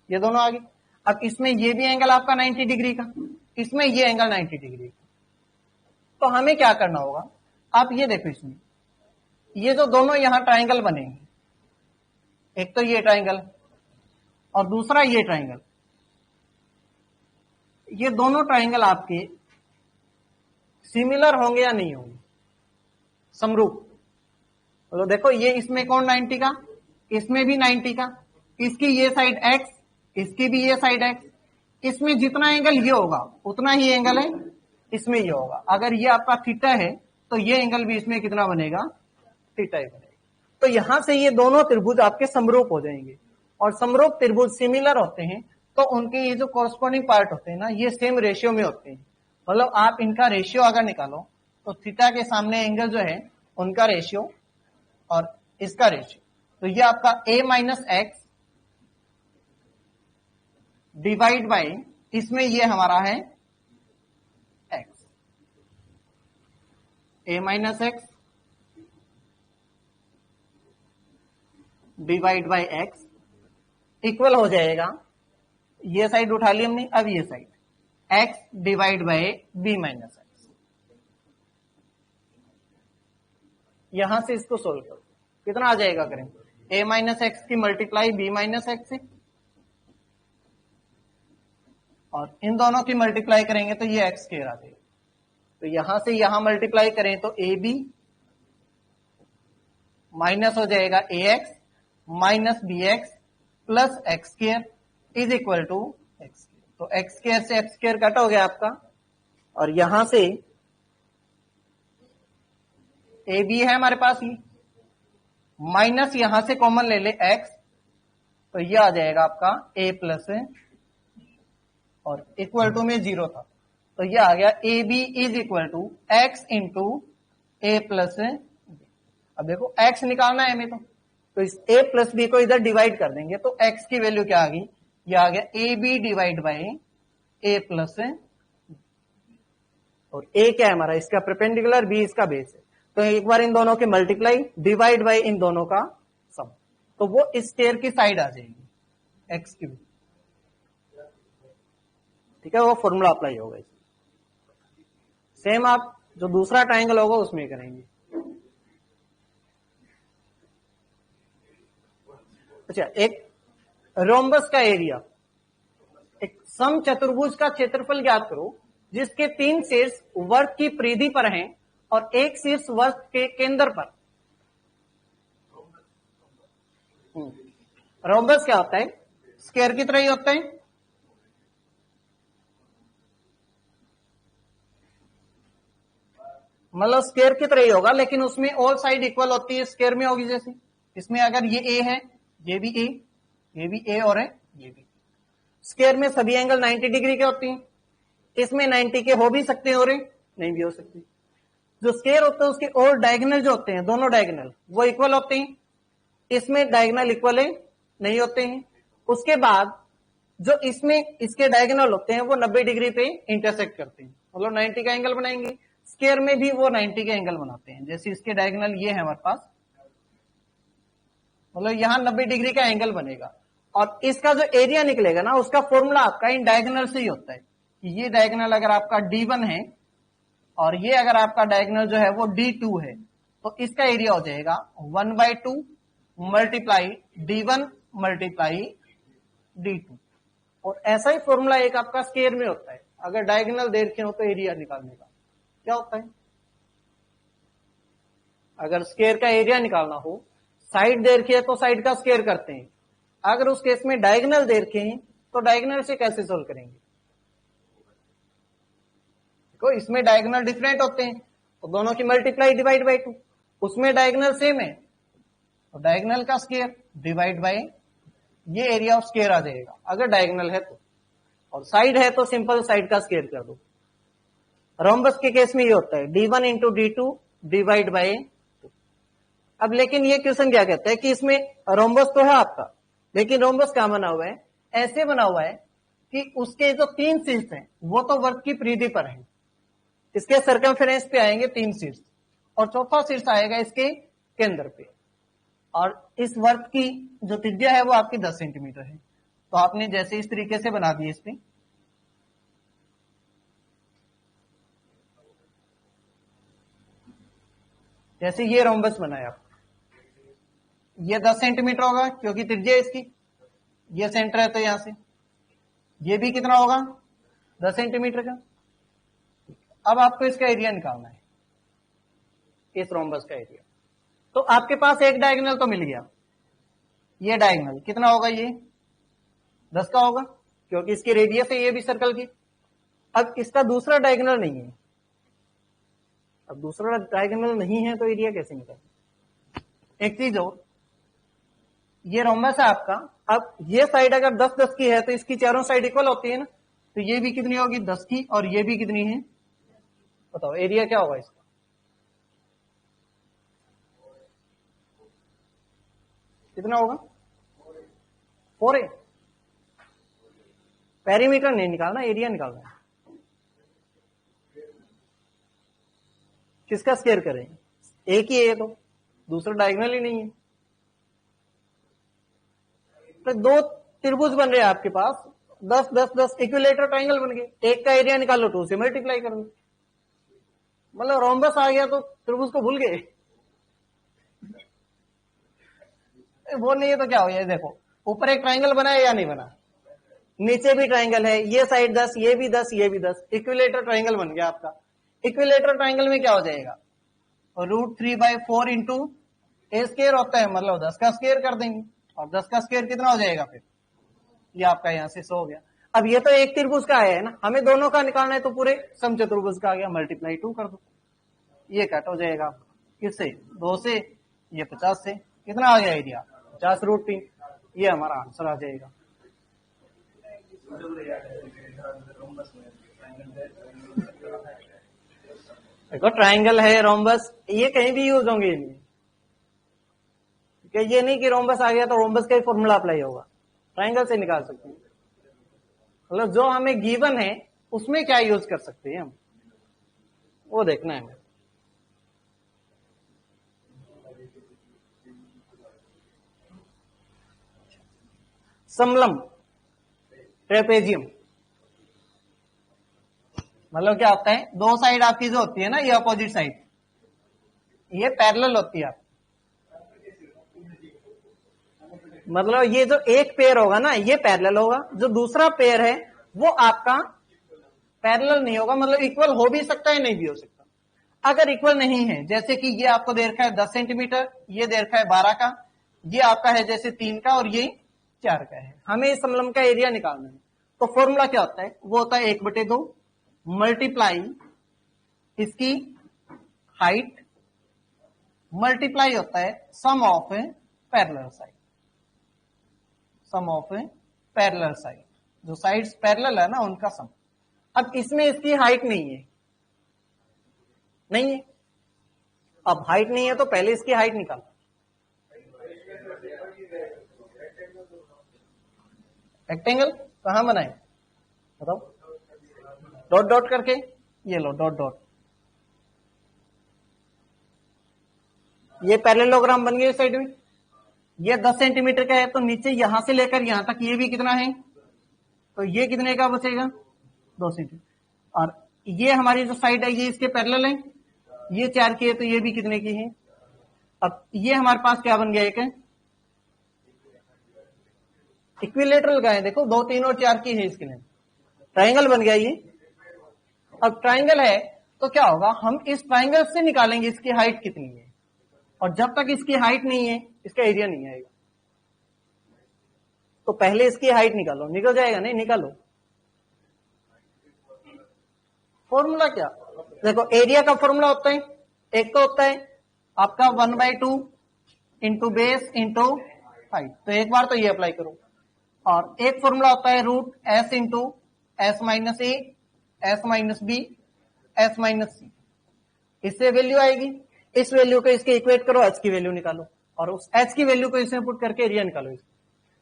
ये दोनों आ गए। अब इसमें ये भी एंगल आपका 90 डिग्री का, इसमें ये एंगल 90 डिग्री का, तो हमें क्या करना होगा? आप ये देखो, इसमें ये जो दोनों यहां ट्राइंगल बनेंगे, एक तो ये ट्राइंगल और दूसरा ये ट्राइंगल, ये दोनों ट्राइंगल आपके सिमिलर होंगे या नहीं होंगे? समरूप। तो देखो ये इसमें कौन 90 का, इसमें भी 90 का, इसकी ये साइड x, इसकी भी ये साइड x, इसमें जितना एंगल ये होगा उतना ही एंगल है इसमें ये होगा। अगर ये आपका थीटा है तो ये एंगल भी इसमें कितना बनेगा? थीटा ही बनेगा। तो यहां से ये दोनों त्रिभुज आपके समरूप हो जाएंगे, और समरूप त्रिभुज सिमिलर होते हैं तो उनके ये जो कॉरस्पॉन्डिंग पार्ट होते हैं ना, ये सेम रेशियो में होते हैं। मतलब आप इनका रेशियो अगर निकालो तो थीटा के सामने एंगल जो है उनका रेशियो और इसका रेशियो, तो ये आपका a minus x divide by, इसमें ये हमारा है x, a minus x divide by x equal हो जाएगा, ये साइड उठा ली हमने, अब ये side x divide by b minus x. यहां से इसको सोल्व करो, कितना आ जाएगा? करें a माइनस एक्स की मल्टीप्लाई b माइनस एक्स से, और इन दोनों की मल्टीप्लाई करेंगे तो ये x स्क्वायर आ जाएगा। तो यहां से यहां मल्टीप्लाई करें तो ab माइनस हो जाएगा ax minus bx plus X square is equal to X. तो एक्स स्क्वायर से एक्स स्क्वायर कट हो गया आपका, और यहां से ए बी है हमारे पास, ये माइनस यहां से कॉमन ले ले x, तो ये आ जाएगा आपका a प्लस, और इक्वल टू में 0 था तो ये आ गया A B is equal to X into A plus. अब देखो x निकालना है हमें, तो इस a प्लस बी को इधर डिवाइड कर देंगे तो x की वैल्यू क्या आ गई? ये आ गया A B divide by A plus, और ए क्या है हमारा, इसका परपेंडिकुलर, बी इसका बेस है। तो एक बार इन दोनों के मल्टीप्लाई डिवाइड बाय इन दोनों का सम, तो वो इस स्क्वायर की साइड आ जाएगी एक्स क्यूब। ठीक है, वो फॉर्मूला अप्लाई होगा। सेम आप जो दूसरा ट्रायंगल होगा उसमें करेंगे। अच्छा, एक रोम्बस का एरिया, एक सम चतुर्भुज का क्षेत्रफल ज्ञात करो जिसके 3 शीर्ष वर्ग की परिधि पर हैं और एक शीर्ष वर्ग के केंद्र पर। रोम्बस क्या होता है, स्क्वायर की तरह ही होता है। मतलब स्क्वायर की तरह ही होगा, लेकिन उसमें ऑल साइड इक्वल होती है, स्क्वायर में होगी। जैसे इसमें अगर ये ए है, ये भी ए, ये भी ए और है ये भी। स्क्वायर में सभी एंगल 90 डिग्री के होती हैं। इसमें 90 के हो भी सकते हैं और नहीं भी हो सकते। जो स्क्वायर होता है उसके और डायगोनल जो होते हैं, दोनों डायगोनल वो इक्वल होते हैं। इसमें डायगोनल इक्वल है नहीं होते हैं। उसके बाद जो इसमें इसके डायगोनल होते हैं वो 90 डिग्री पे इंटरसेक्ट करते हैं, मतलब 90 का एंगल बनाएंगे। स्क्वायर में भी वो 90 के एंगल बनाते हैं। जैसे इसके डायगोनल ये है हमारे पास, मतलब यहां 90 डिग्री का एंगल बनेगा। और इसका जो एरिया निकलेगा ना, उसका फॉर्मूला आपका इन डायगोनल से ही होता है कि ये डायगोनल अगर आपका D1 है और ये अगर आपका डायगोनल जो है वो D2 है, तो इसका एरिया हो जाएगा 1/2 मल्टीप्लाई D1 मल्टीप्लाई D2। और ऐसा ही फॉर्मूला एक आपका स्क्वायर में होता है। अगर डायगोनल दे रखे हो तो एरिया निकालने का क्या होता है, अगर स्क्वायर का एरिया निकालना हो, साइड दे रखी है तो साइड का स्क्वायर करते हैं। अगर उस केस में डायगोनल दे रखे हैं तो डायगोनल से कैसे सोल्व करेंगे। देखो इसमें डायगोनल डिफरेंट होते हैं तो दोनों की मल्टीप्लाई डिवाइड बाय 2। उसमें डायगोनल सेम है तो डायगोनल का स्क्वायर डिवाइड बाय ये एरिया ऑफ स्क्वायर आ जाएगा अगर डायगोनल है तो, और साइड है तो सिंपल साइड का स्क्वायर कर दो। रोम्बस के केस में ये होता है D1 into D2 divide by 2। अब लेकिन ये क्वेश्चन क्या कहता है कि इसमें रोम्बस तो है आपका, लेकिन रोम्बस क्या बना हुआ है, ऐसे बना हुआ है कि उसके जो 3 शीर्ष हैं वो तो वर्ग की परिधि पर है, इसके सर्कमफेरेंस पे आएंगे 3 शीर्ष और चौथा शीर्ष आएगा इसके केंद्र पे। और इस वर्ग की जो त्रिज्या है वो आपकी 10 सेंटीमीटर है। तो आपने जैसे इस तरीके से बना दिए, इस पे जैसे ये रोम्बस बनाया, ये 10 सेंटीमीटर होगा क्योंकि त्रिज्या इसकी, ये सेंटर है तो यहां से ये भी कितना होगा 10 सेंटीमीटर का। अब आपको इसका एरिया निकालना है, इस रोम्बस का एरिया। तो आपके पास एक डायगोनल तो मिल गया, ये डायगोनल कितना होगा, ये 10 का होगा क्योंकि इसकी रेडियस है ये भी सर्कल की। अब इसका दूसरा डायगोनल नहीं है, अब दूसरा डायगोनल नहीं है तो एरिया कैसे निकालें। एक चीज और, ये रोम्बस है आपका, अब ये साइड अगर 10-10 की है तो इसकी चारों साइड इक्वल होती है ना, तो ये भी कितनी होगी 10 की और ये भी कितनी है, बताओ एरिया क्या होगा इसका। कितना होगा 4a। पेरीमीटर नहीं निकालना, एरिया निकालना है। किसका स्क्वायर करें, एक ही है तो दूसरा डायगोनल ही नहीं है। तो 2 त्रिभुज बन रहे हैं आपके पास, 10-10-10 इक्विलेटर ट्रायंगल बन गए। एक का एरिया निकालो 2 से मल्टीप्लाई कर दो, मतलब रोम्बस आ गया तो त्रिभुज को भूल गए। वो नहीं है तो क्या हो गया, देखो ऊपर एक ट्रायंगल बना है या नहीं बना, नीचे भी ट्रायंगल है, ये साइड 10, ये भी 10, ये भी 10, इक्विलेटर ट्रायंगल बन गया आपका। इक्विलेटर ट्रायंगल में क्या हो जाएगा, √3/4 इंटू ए स्क्वायर होता है, मतलब 10 का स्क्वायर कर देंगे और 10 का स्क्वायर कितना हो जाएगा, फिर ये आपका यहां से 100 हो गया। अब ये तो एक त्रिभुज का आया है ना, हमें दोनों का निकालना है तो पूरे समचतुर्भुज का आ गया, मल्टीप्लाई 2 कर दो, ये कट हो जाएगा किससे, 2 से, ये 50 से, कितना आ गया एरिया 50√3। ये हमारा आंसर आ जाएगा। देखो ट्रायंगल है, रोम्बस, ये कहीं भी यूज होंगे इनमें, कि ये नहीं कि रोम्बस आ गया तो रोम्बस का ही फॉर्मूला अप्लाई होगा, ट्रायंगल से निकाल सकते हैं। मतलब जो हमें गिवन है उसमें क्या यूज कर सकते हैं हम, वो देखना है। समलम ट्रेपेजियम मतलब क्या होता है, दो साइड आपकी जो होती है ना, ये अपोजिट साइड, ये पैरेलल होती है आप, मतलब ये जो एक पेयर होगा ना ये पैरेलल होगा, जो दूसरा पेयर है वो आपका पैरेलल नहीं होगा, मतलब इक्वल हो भी सकता है नहीं भी हो सकता। अगर इक्वल नहीं है, जैसे कि ये आपको दे रखा है 10 सेंटीमीटर, ये दे रखा है 12 का, ये आपका है जैसे 3 का और ये 4 का है, हमें इस समलम का एरिया निकालना है। तो फॉर्मूला क्या होता है, वो होता है 1/2 मल्टीप्लाई इसकी हाइट मल्टीप्लाई होता है sum of parallel side, sum of parallel side, जो साइड्स पैरेलल है ना उनका सम। अब इसमें इसकी हाइट नहीं है, नहीं है, अब हाइट नहीं है तो पहले इसकी हाइट निकालो। रेक्टेंगल कहां बनाए बताओ, डॉट डॉट करके, ये लो डॉट डॉट, ये पैरेललोग्राम बन गया इस साइड में, ये 10 सेंटीमीटर का है तो नीचे यहां से लेकर यहां तक ये भी कितना है, तो ये कितने का बचेगा 2 सेंटीमीटर, और ये हमारी जो साइड है ये इसके पैरेलल है, ये 4 की है तो ये भी कितने की है। अब ये हमारे पास क्या बन गया, एक इक्विलेटरल का है, देखो 2, 3 और 4 की है, इसके लिए ट्राइंगल बन गया ये। अब ट्राइंगल है तो क्या होगा, हम इस ट्राइंगल से निकालेंगे इसकी हाइट कितनी है, और जब तक इसकी हाइट नहीं है इसका एरिया नहीं आएगा। तो पहले इसकी हाइट निकालो, निकल जाएगा नहीं, निकालो। फॉर्मूला क्या, देखो एरिया का फॉर्मूला होता है, एक तो होता है आपका 1/2 इंटू बेस इंटू हाइट, तो एक बार तो ये अप्लाई करो, और एक फॉर्मूला होता है root s into S minus A S minus b s minus c, इससे वैल्यू आएगी, इस वैल्यू को इसके इक्वेट करो, एच की वैल्यू निकालो, और उस एच की वैल्यू को इसमें पुट करके एरिया निकालो,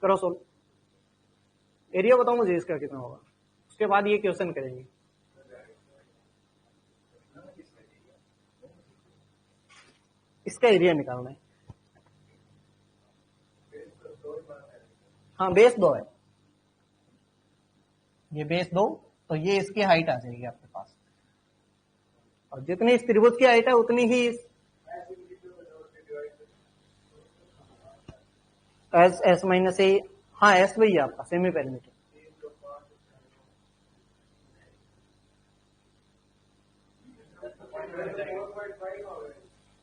करो सोल्व। एरिया बताओ मुझे इसका कितना होगा, उसके बाद ये क्वेश्चन करेंगे। इसका एरिया निकालना है, हाँ बेस 2 है, ये बेस 2, तो ये इसकी हाइट आ जाएगी आपके पास, और जितनी इस त्रिभुज की हाइट है उतनी ही इस एस एस माइनस ए, हाँ एस वही है आपका सेमी पेरीमीटर।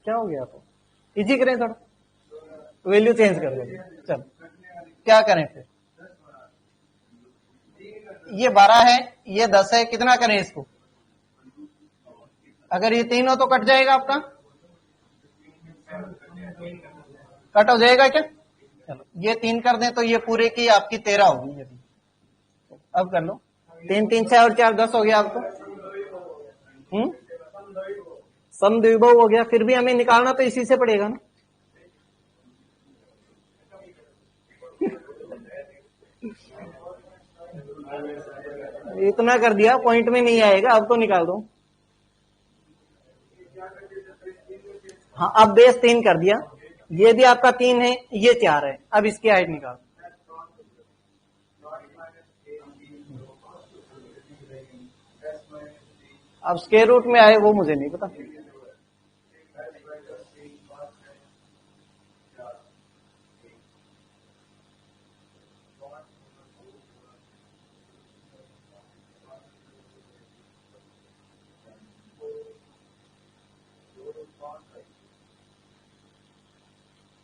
क्या हो गया, तो इजी करें थोड़ा, वैल्यू चेंज कर देंगे, चल क्या करें फिर, ये 12 है ये 10 है, कितना करें इसको, अगर ये 3 हो तो कट जाएगा आपका, कट हो जाएगा क्या, चलो ये 3 कर दें तो ये पूरे की आपकी 13 होगी, यदि अब कर लो, 3 3 6 और 4 10 हो गया आपको, समद्विबाहु हो गया, फिर भी हमें निकालना तो इसी से पड़ेगा ना। इतना कर दिया पॉइंट में नहीं आएगा, अब तो निकाल दो। हाँ अब बेस 3 कर दिया, ये भी आपका 3 है ये 4 है, अब इसकी हाइट निकाल, अब स्क्वायर रूट में आए वो मुझे नहीं पता,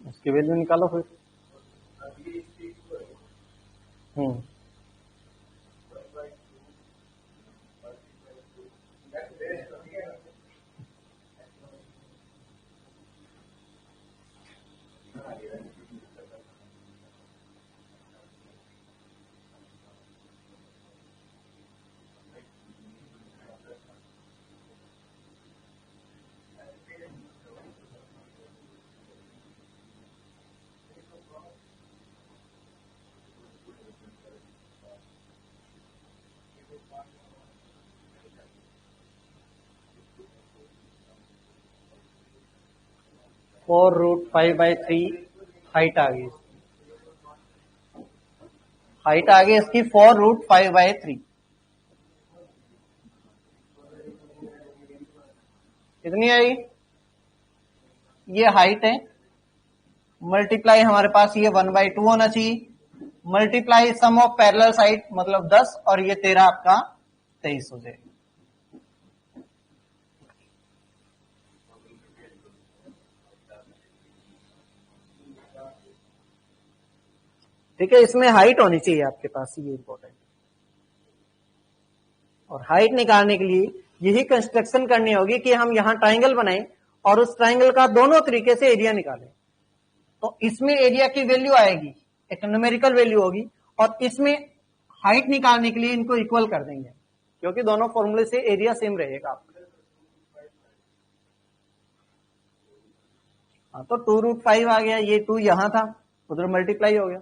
उसकी वैल्यू निकालो फिर। 4√5/3 हाइट आ गई, हाइट आ गई इसकी 4√5/3। कितनी आई? ये हाइट है, मल्टीप्लाई हमारे पास ये 1/2 होना चाहिए, multiply sum of parallel side मतलब 10 और ये 13 आपका 23 हो जाएगा। ठीक है, इसमें हाइट होनी चाहिए आपके पास, ये इंपॉर्टेंट। और हाइट निकालने के लिए यही कंस्ट्रक्शन करनी होगी कि हम यहां ट्राइंगल बनाएं और उस ट्राइंगल का दोनों तरीके से एरिया निकालें। तो इसमें एरिया की वैल्यू आएगी, एक न्यूमेरिकल वैल्यू होगी, और इसमें हाइट निकालने के लिए इनको इक्वल कर देंगे, क्योंकि दोनों फॉर्मूले से एरिया सेम रहेगा आपका। तो 2√5 आ गया, ये 2 यहां था, उधर मल्टीप्लाई हो गया,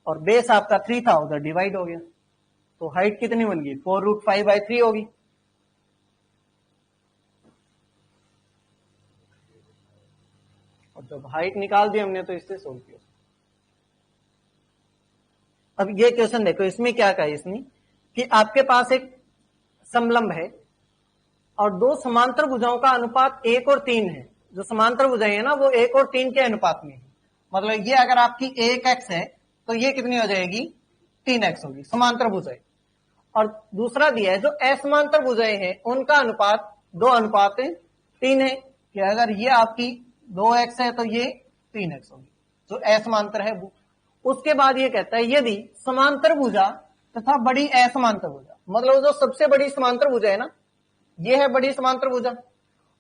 और बेस आपका 3 था, उधर डिवाइड हो गया। तो हाइट कितनी बन गई? 4√5/3 होगी। और जब हाइट निकाल दी हमने तो इससे सोल्व किया। अब ये क्वेश्चन देखो, इसमें क्या कहा इसने कि आपके पास एक समलंब है और दो समांतर भुजाओं का अनुपात 1 और 3 है। जो समांतर भुजाएं है ना वो 1 और 3 के अनुपात में है। मतलब ये अगर आपकी 1x है तो ये कितनी हो जाएगी? 3x होगी, समांतर भुजाएं। और दूसरा दिया है जो असमांतर भुजाएं हैं उनका अनुपात 2:3 है, कि अगर ये आपकी 2x है तो ये 3x होगी, जो असमांतर है वो। उसके बाद ये कहता है यदि समांतर भुजा तथा बड़ी असमांतर भुजा, मतलब जो सबसे बड़ी समांतर भुजा है ना, ये है बड़ी समांतर भुजा,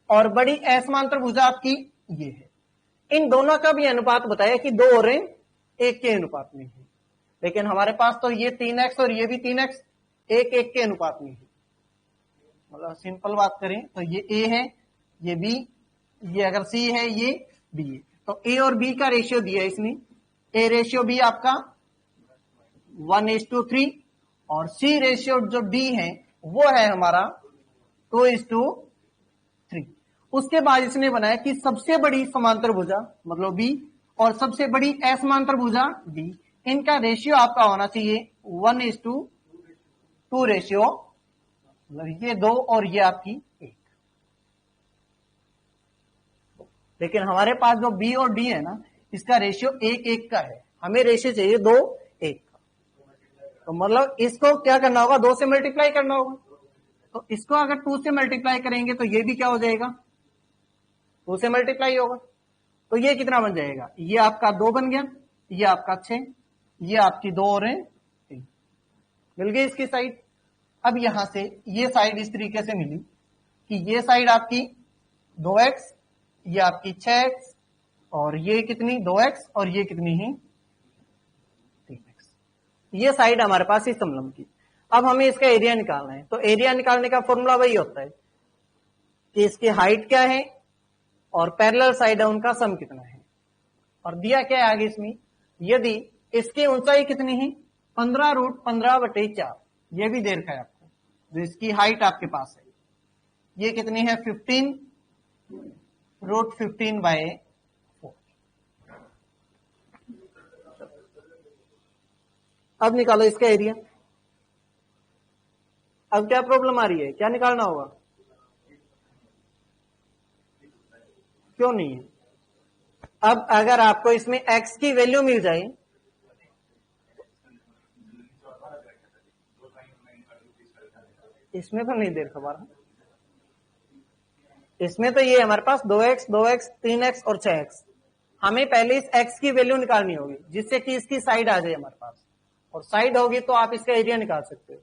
और बड़ी असमांतर भुजा आपकी ये है, इन दोनों का भी अनुपात बताया कि 2 और 1 के अनुपात में है। लेकिन हमारे पास तो ये 3x और ये भी 3x 1:1 के अनुपात में है। मतलब सिंपल बात करें तो ये a है, ये b, ये अगर c है, ये b है। तो a और b का रेशियो दिया है इसमें, a रेशियो b आपका 1:3, और c रेशियो जो d है वो है हमारा 2:3। उसके बाद इसने बनाया कि सबसे बड़ी समांतर भुजा मतलब b और सबसे बड़ी असमांतर भुजा d, इनका रेशियो आपका होना चाहिए 1:2 रेशियो, मतलब ये 2 और ये आपकी 1। लेकिन हमारे पास जो b और d है ना, इसका रेशियो 1:1 का है, हमें रेशियो चाहिए 2:1 का। तो मतलब इसको क्या करना होगा? 2 से मल्टीप्लाई करना होगा। तो इसको अगर 2 से मल्टीप्लाई करेंगे तो ये भी क्या हो जाएगा? 2 से मल्टीप्लाई होगा। तो ये कितना बन जाएगा? ये आपका 2 बन गया, ये आपका 6, ये आपकी 2 और 3, मिल गई इसकी साइड। अब यहां से ये साइड इस तरीके से मिली कि ये साइड आपकी 2x, ये आपकी 6x, और ये कितनी 2x, और ये कितनी है 3x। ये साइड हमारे पास इस समलंब की। अब हमें इसका एरिया निकालना है। तो एरिया निकालने का फॉर्मूला वही होता है कि इसकी हाइट क्या है और पैरेलल साइड है उनका सम कितना है। और दिया क्या है आगे इसमें, यदि इसकी ऊंचाई कितनी है 15√15/4, ये भी दे रखा है आपको। जो इसकी हाइट आपके पास है ये कितनी है 15√15/4। अब निकालो इसका एरिया। अब क्या प्रॉब्लम आ रही है, क्या निकालना होगा? क्यों नहीं है? अब अगर आपको इसमें x की वैल्यू मिल जाए, इसमें तो नहीं देर खबर, इसमें तो ये हमारे पास 2x 2x 3x और 6x। हमें पहले इस x की वैल्यू निकालनी होगी जिससे कि इसकी साइड आ जाए हमारे पास, और साइड होगी तो आप इसका एरिया निकाल सकते हो।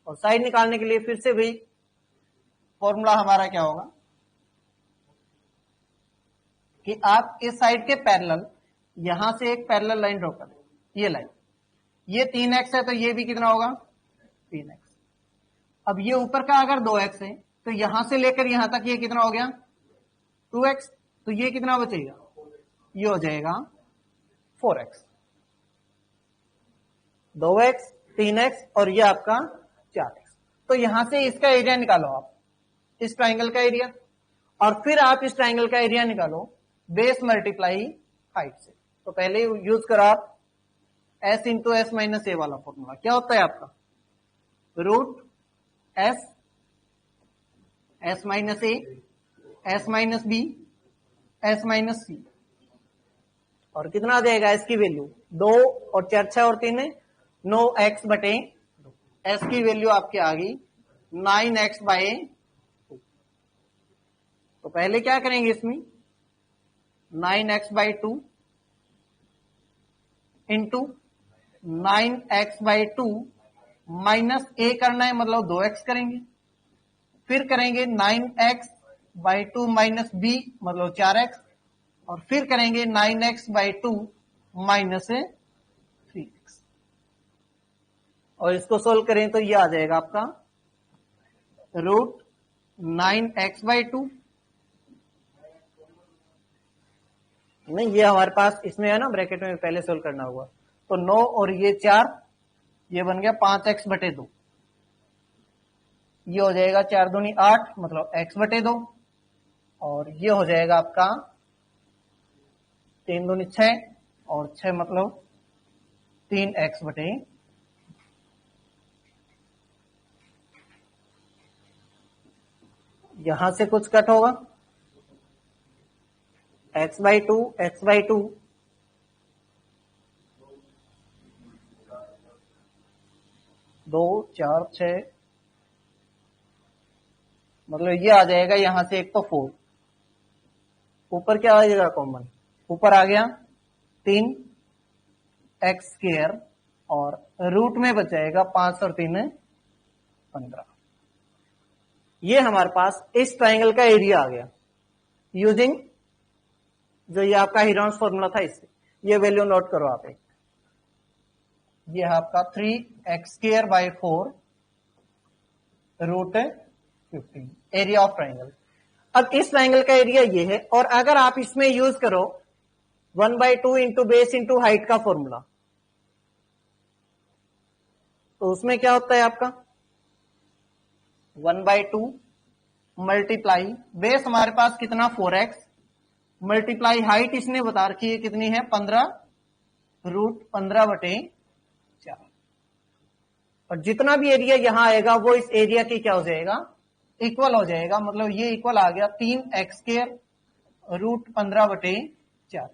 और साइड निकालने के लिए फिर से वही फॉर्मूला हमारा क्या होगा कि आप इस साइड के पैरेलल यहां से एक पैरेलल लाइन ड्रॉ करें, ये लाइन, ये 3x है तो ये भी कितना होगा 3x। अब ये ऊपर का अगर 2x है तो यहां से लेकर यहां तक ये कितना हो गया 2x, तो ये कितना बचेगा, ये हो जाएगा 4x। 2x 3x और ये आपका 4x। तो यहां से इसका एरिया निकालो आप, इस ट्राइंगल का एरिया। और फिर आप इस ट्राइंगल का एरिया निकालो बेस मल्टीप्लाई हाइट से। तो पहले यूज करो आप s into S minus a वाला फॉर्मूला। क्या होता है आपका? रूट एस माइनस ए, S minus b, s minus c. और कितना आ जाएगा एस की वैल्यू? 2 और 4 6 और 3 9x बटे एस की वैल्यू आपकी आ गई 9x बाय 2। तो पहले क्या करेंगे इसमें? 9x by 2 into 9x by 2 minus a करना है, मतलब 2x करेंगे। फिर करेंगे 9x बाय 2 माइनस बी, मतलब 4x। और फिर करेंगे 9x बाय 2 माइनस 3x। और इसको सोल्व करें तो ये आ जाएगा आपका रूट 9x बाय 2। नहीं, ये हमारे पास इसमें है ना, ब्रैकेट में पहले सोल्व करना होगा। तो 9 और ये 4, ये बन गया 5x बटे 2। ये हो जाएगा 4 दूनी 8, मतलब x बटे 2। और ये हो जाएगा आपका 3 दूनी 6 और 6 मतलब 3x बटे। यहां से कुछ कट होगा, x बाई 2, x बाई 2 2 4 6, मतलब ये आ जाएगा यहां से एक तो 4। ऊपर क्या आ जाएगा कॉमन? ऊपर आ गया 3x स्क्वायर और रूट में बच जाएगा 5 और 3 15। ये हमारे पास इस ट्राइंगल का एरिया आ गया यूजिंग जो ये आपका हेरोन्स फॉर्मूला था इससे। ये वैल्यू नोट करो आप एक। ये है आपका 3x square by 4 root 15 area of triangle. अब इस ट्राइंगल का एरिया ये है, और अगर आप इसमें यूज करो 1/2 इंटू बेस इंटू हाइट का फॉर्मूला, तो उसमें क्या होता है आपका 1/2 मल्टीप्लाई बेस हमारे पास कितना 4x मल्टीप्लाई हाइट इसने बता रखी है कितनी है 15 रूट 15 बटे 4। और जितना भी एरिया यहां आएगा वो इस एरिया की क्या हो जाएगा? इक्वल हो जाएगा। मतलब ये इक्वल आ गया 3x स्क्वायर रूट 15 बटे 4।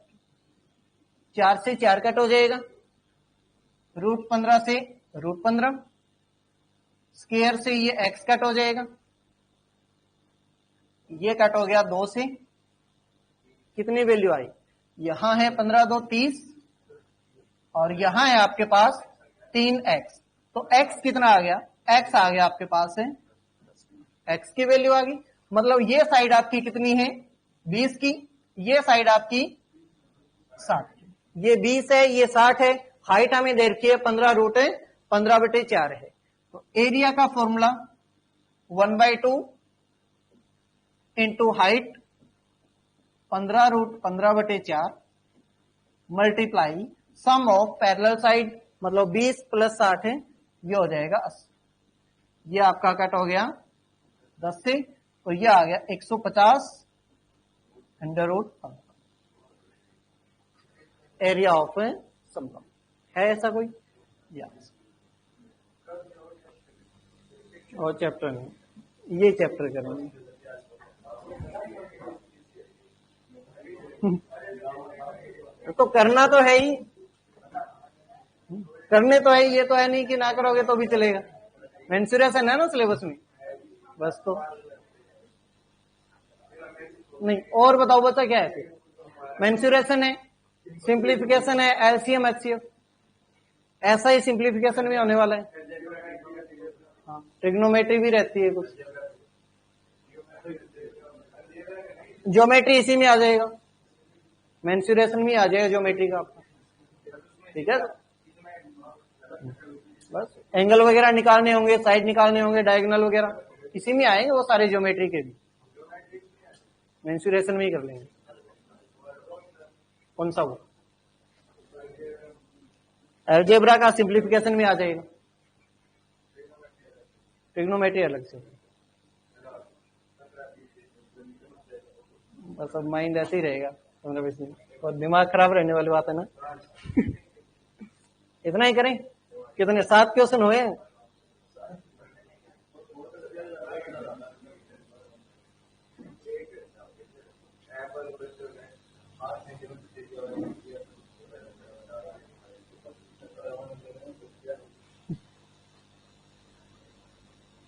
4 से 4 कट हो जाएगा, रूट 15 से रूट 15, स्क्वायर से ये x कट हो जाएगा, ये कट हो गया 2 से। कितनी वैल्यू आई? यहां है 15 2 30 और यहां है आपके पास 3x। तो x कितना आ गया? x आ गया आपके पास है x की वैल्यू आ गई। मतलब ये साइड आपकी कितनी है 20 की, ये साइड आपकी 60 की। ये 20 है, ये 60 है। हाइट हमें दे रखी है 15 रूट 15 बटे 4 है। तो एरिया का फॉर्मूला 1/2 इंटू हाइट 15 रूट 15 बटे 4 multiply sum of parallel side, मतलब 20 प्लस 60 है, ये हो जाएगा 80। ये आपका कट हो गया 10 से, तो ये आ गया 150 अंडर रूट एरिया ऑफ समतल। है ऐसा कोई? यस। और चैप्टर में ये चैप्टर करेंगे। तो करना तो है ही, करने तो है ही। ये तो है नहीं कि ना करोगे तो भी चलेगा। मेंसुरेशन है ना सिलेबस में, बस। तो नहीं, और बताओ बच्चा क्या है? मेंसुरेशन है, सिंप्लीफिकेशन है, एलसीएम एचसीएफ, ऐसा ही सिंप्लीफिकेशन भी होने वाला है। हाँ, ट्रिग्नोमेट्री भी रहती है कुछ, ज्योमेट्री इसी में आ जाएगा, मेंसुरेशन भी आ जाएगा ज्योमेट्री का आपका। ठीक है, बस एंगल वगैरह निकालने होंगे, साइड निकालने होंगे, डायगोनल वगैरह इसी में आएंगे वो सारे ज्योमेट्री के भी। मेंसुरेशन में ही कर लेंगे। कौन सा? वो अलजेब्रा का सिंप्लीफिकेशन में आ जाएगा, ट्रिग्नोमेट्री अलग से। बस अब माइंड ऐसे ही रहेगा 15-20 मिनट, और दिमाग खराब रहने वाली बात है ना। इतना ही करें, कितने 7 क्वेश्चन हुए।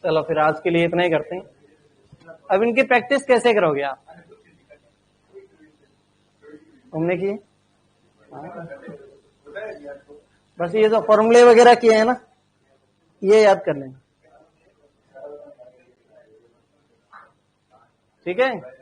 चलो फिर आज के लिए इतना ही करते हैं। अब इनकी प्रैक्टिस कैसे करोगे आप? तुमने की? बस ये जो फॉर्मूले वगैरह किए हैं ना, ये याद कर लेना, ठीक है।